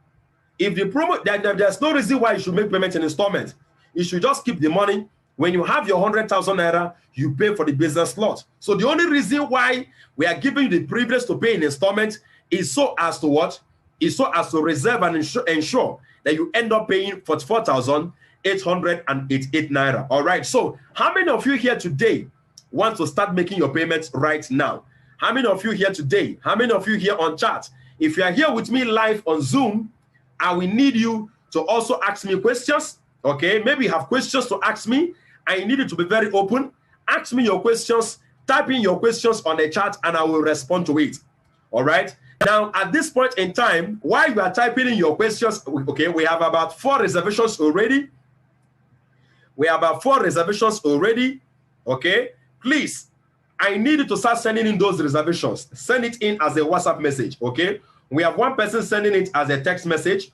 If the promo, there's no reason why you should make payments in installments. You should just keep the money. When you have your 100,000 naira, you pay for the business slot. So the only reason why we are giving you the privilege to pay in installments is so as to what? Is so as to reserve and ensure that you end up paying 44,888 naira. All right. So how many of you here today want to start making your payments right now? How many of you here today? How many of you here on chat? If you are here with me live on Zoom, I will need you to also ask me questions. Okay. Maybe you have questions to ask me. I need you to be very open. Ask me your questions. Type in your questions on the chat and I will respond to it. All right. Now, at this point in time, while you are typing in your questions, okay, we have about 4 reservations already. Okay. Please, I need you to start sending in those reservations. Send it in as a WhatsApp message. Okay. We have one person sending it as a text message.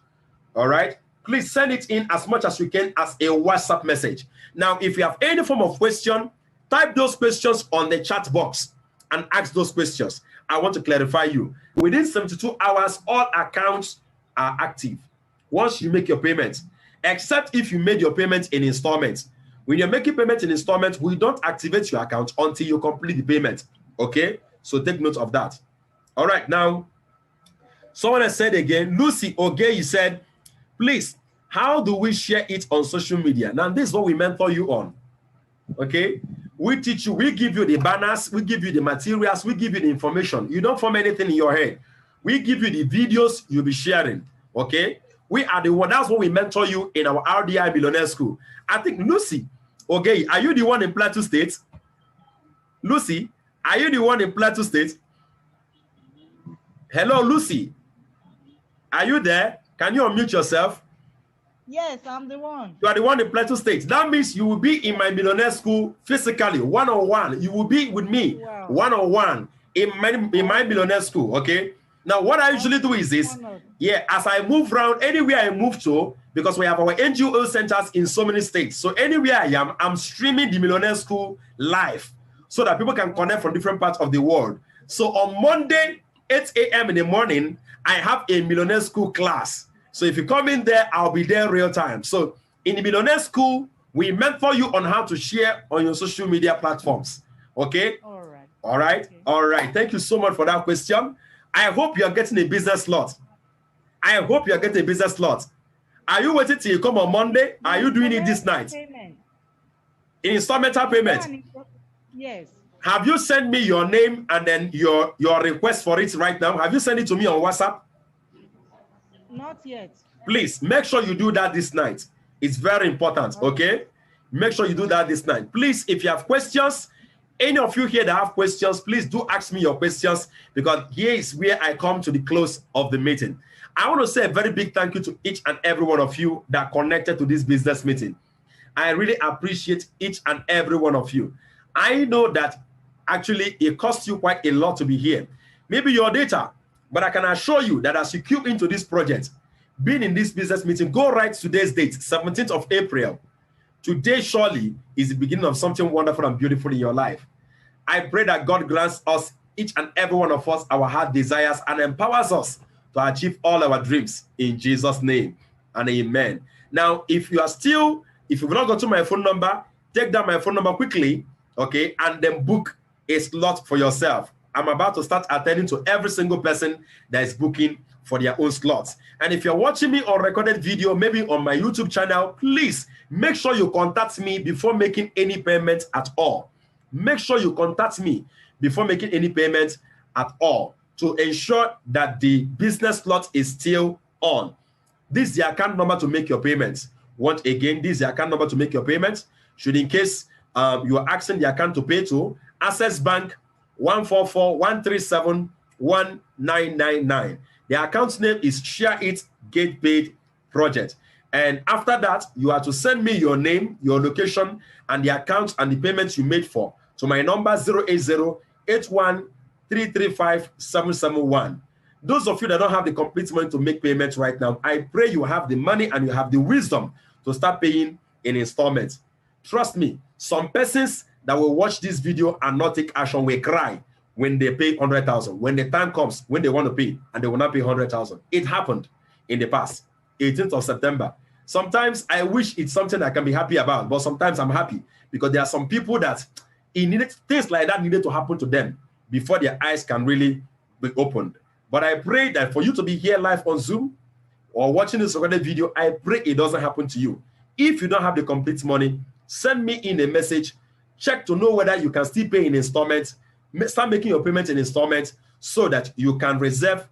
All right. Please send it in as much as you can as a WhatsApp message. Now, if you have any form of question, type those questions on the chat box and ask those questions. I want to clarify you. Within 72 hours, all accounts are active once you make your payment, except if you made your payment in installments. When you're making payment in installments, we don't activate your account until you complete the payment. Okay? So take note of that. All right. Now, someone has said again, Lucy Oge, you said, please, how do we share it on social media? Now, this is what we mentor you on. Okay? We teach you, we give you the banners, we give you the materials, we give you the information. You don't form anything in your head. We give you the videos you'll be sharing. Okay? We are the one, that's what we mentor you in our RDI Millionaire School. I think, Lucy, okay, are you the one in Plateau State? Lucy, are you the one in Plateau State? Hello, Lucy. Are you there? Can you unmute yourself? Yes, I'm the one. You are the one in Plateau State. That means you will be in my millionaire school physically, one-on-one. You will be with me, one-on-one in my millionaire school, okay? Now, what I usually do is this. Yeah, as I move around, anywhere I move to, because we have our NGO centers in so many states. So anywhere I am, I'm streaming the millionaire school live so that people can connect from different parts of the world. So on Monday, 8 a.m. in the morning, I have a millionaire school class. So if you come in there, I'll be there real time. So in the millionaire school, we mentor you on how to share on your social media platforms. Okay? All right. All right. Okay. All right. Thank you so much for that question. I hope you are getting a business slot. I hope you are getting a business slot. Are you waiting till you come on Monday? Are you doing it this night? Payment. In installmental payment? Yes. Have you sent me your name and then your request for it right now? Have you sent it to me on WhatsApp? Not yet. Please make sure you do that this night. It's very important, okay? Make sure you do that this night. Please, if you have questions, any of you here that have questions, please do ask me your questions because here is where I come to the close of the meeting. I want to say a very big thank you to each and every one of you that connected to this business meeting. I really appreciate each and every one of you. I know that actually it costs you quite a lot to be here. Maybe your data, but I can assure you that as you queue into this project, being in this business meeting, go write today's date, 17th of April. Today surely is the beginning of something wonderful and beautiful in your life. I pray that God grants us, each and every one of us, our heart desires and empowers us to achieve all our dreams in Jesus' name and amen. Now, if you've not got to my phone number, take down my phone number quickly, okay, and then book a slot for yourself. I'm about to start attending to every single person that is booking for their own slots. And if you're watching me on recorded video, maybe on my YouTube channel, please make sure you contact me before making any payment at all. Make sure you contact me before making any payment at all to ensure that the business slot is still on. This is the account number to make your payments. Once again, this is the account number to make your payments. Should in case you are asking the account to pay to, Access Bank 144-137 1999. The account name is Share It Get Paid Project. And after that, you are to send me your name, your location, and the account and the payments you made for to my number 080-81-335-771. Those of you that don't have the complete money to make payments right now, I pray you have the money and you have the wisdom to start paying in installments. Trust me, some persons that will watch this video and not take action will cry when they pay 100,000. When the time comes, when they want to pay, and they will not pay 100,000. It happened in the past, 18th of September. Sometimes I wish it's something I can be happy about, but sometimes I'm happy because there are some people that things like that needed to happen to them before their eyes can really be opened. But I pray that for you to be here live on Zoom or watching this recorded video, I pray it doesn't happen to you. If you don't have the complete money, send me in a message. Check to know whether you can still pay in installments. Start making your payments in installments so that you can reserve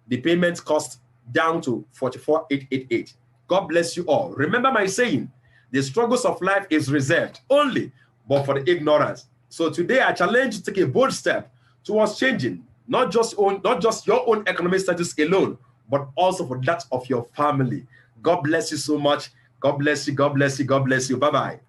the payment cost down to 44,888. God bless you all. Remember my saying, the struggles of life is reserved only but for the ignorance. So today I challenge you to take a bold step towards changing not just your own economic status alone, but also for that of your family. God bless you so much. God bless you. God bless you. God bless you. Bye-bye.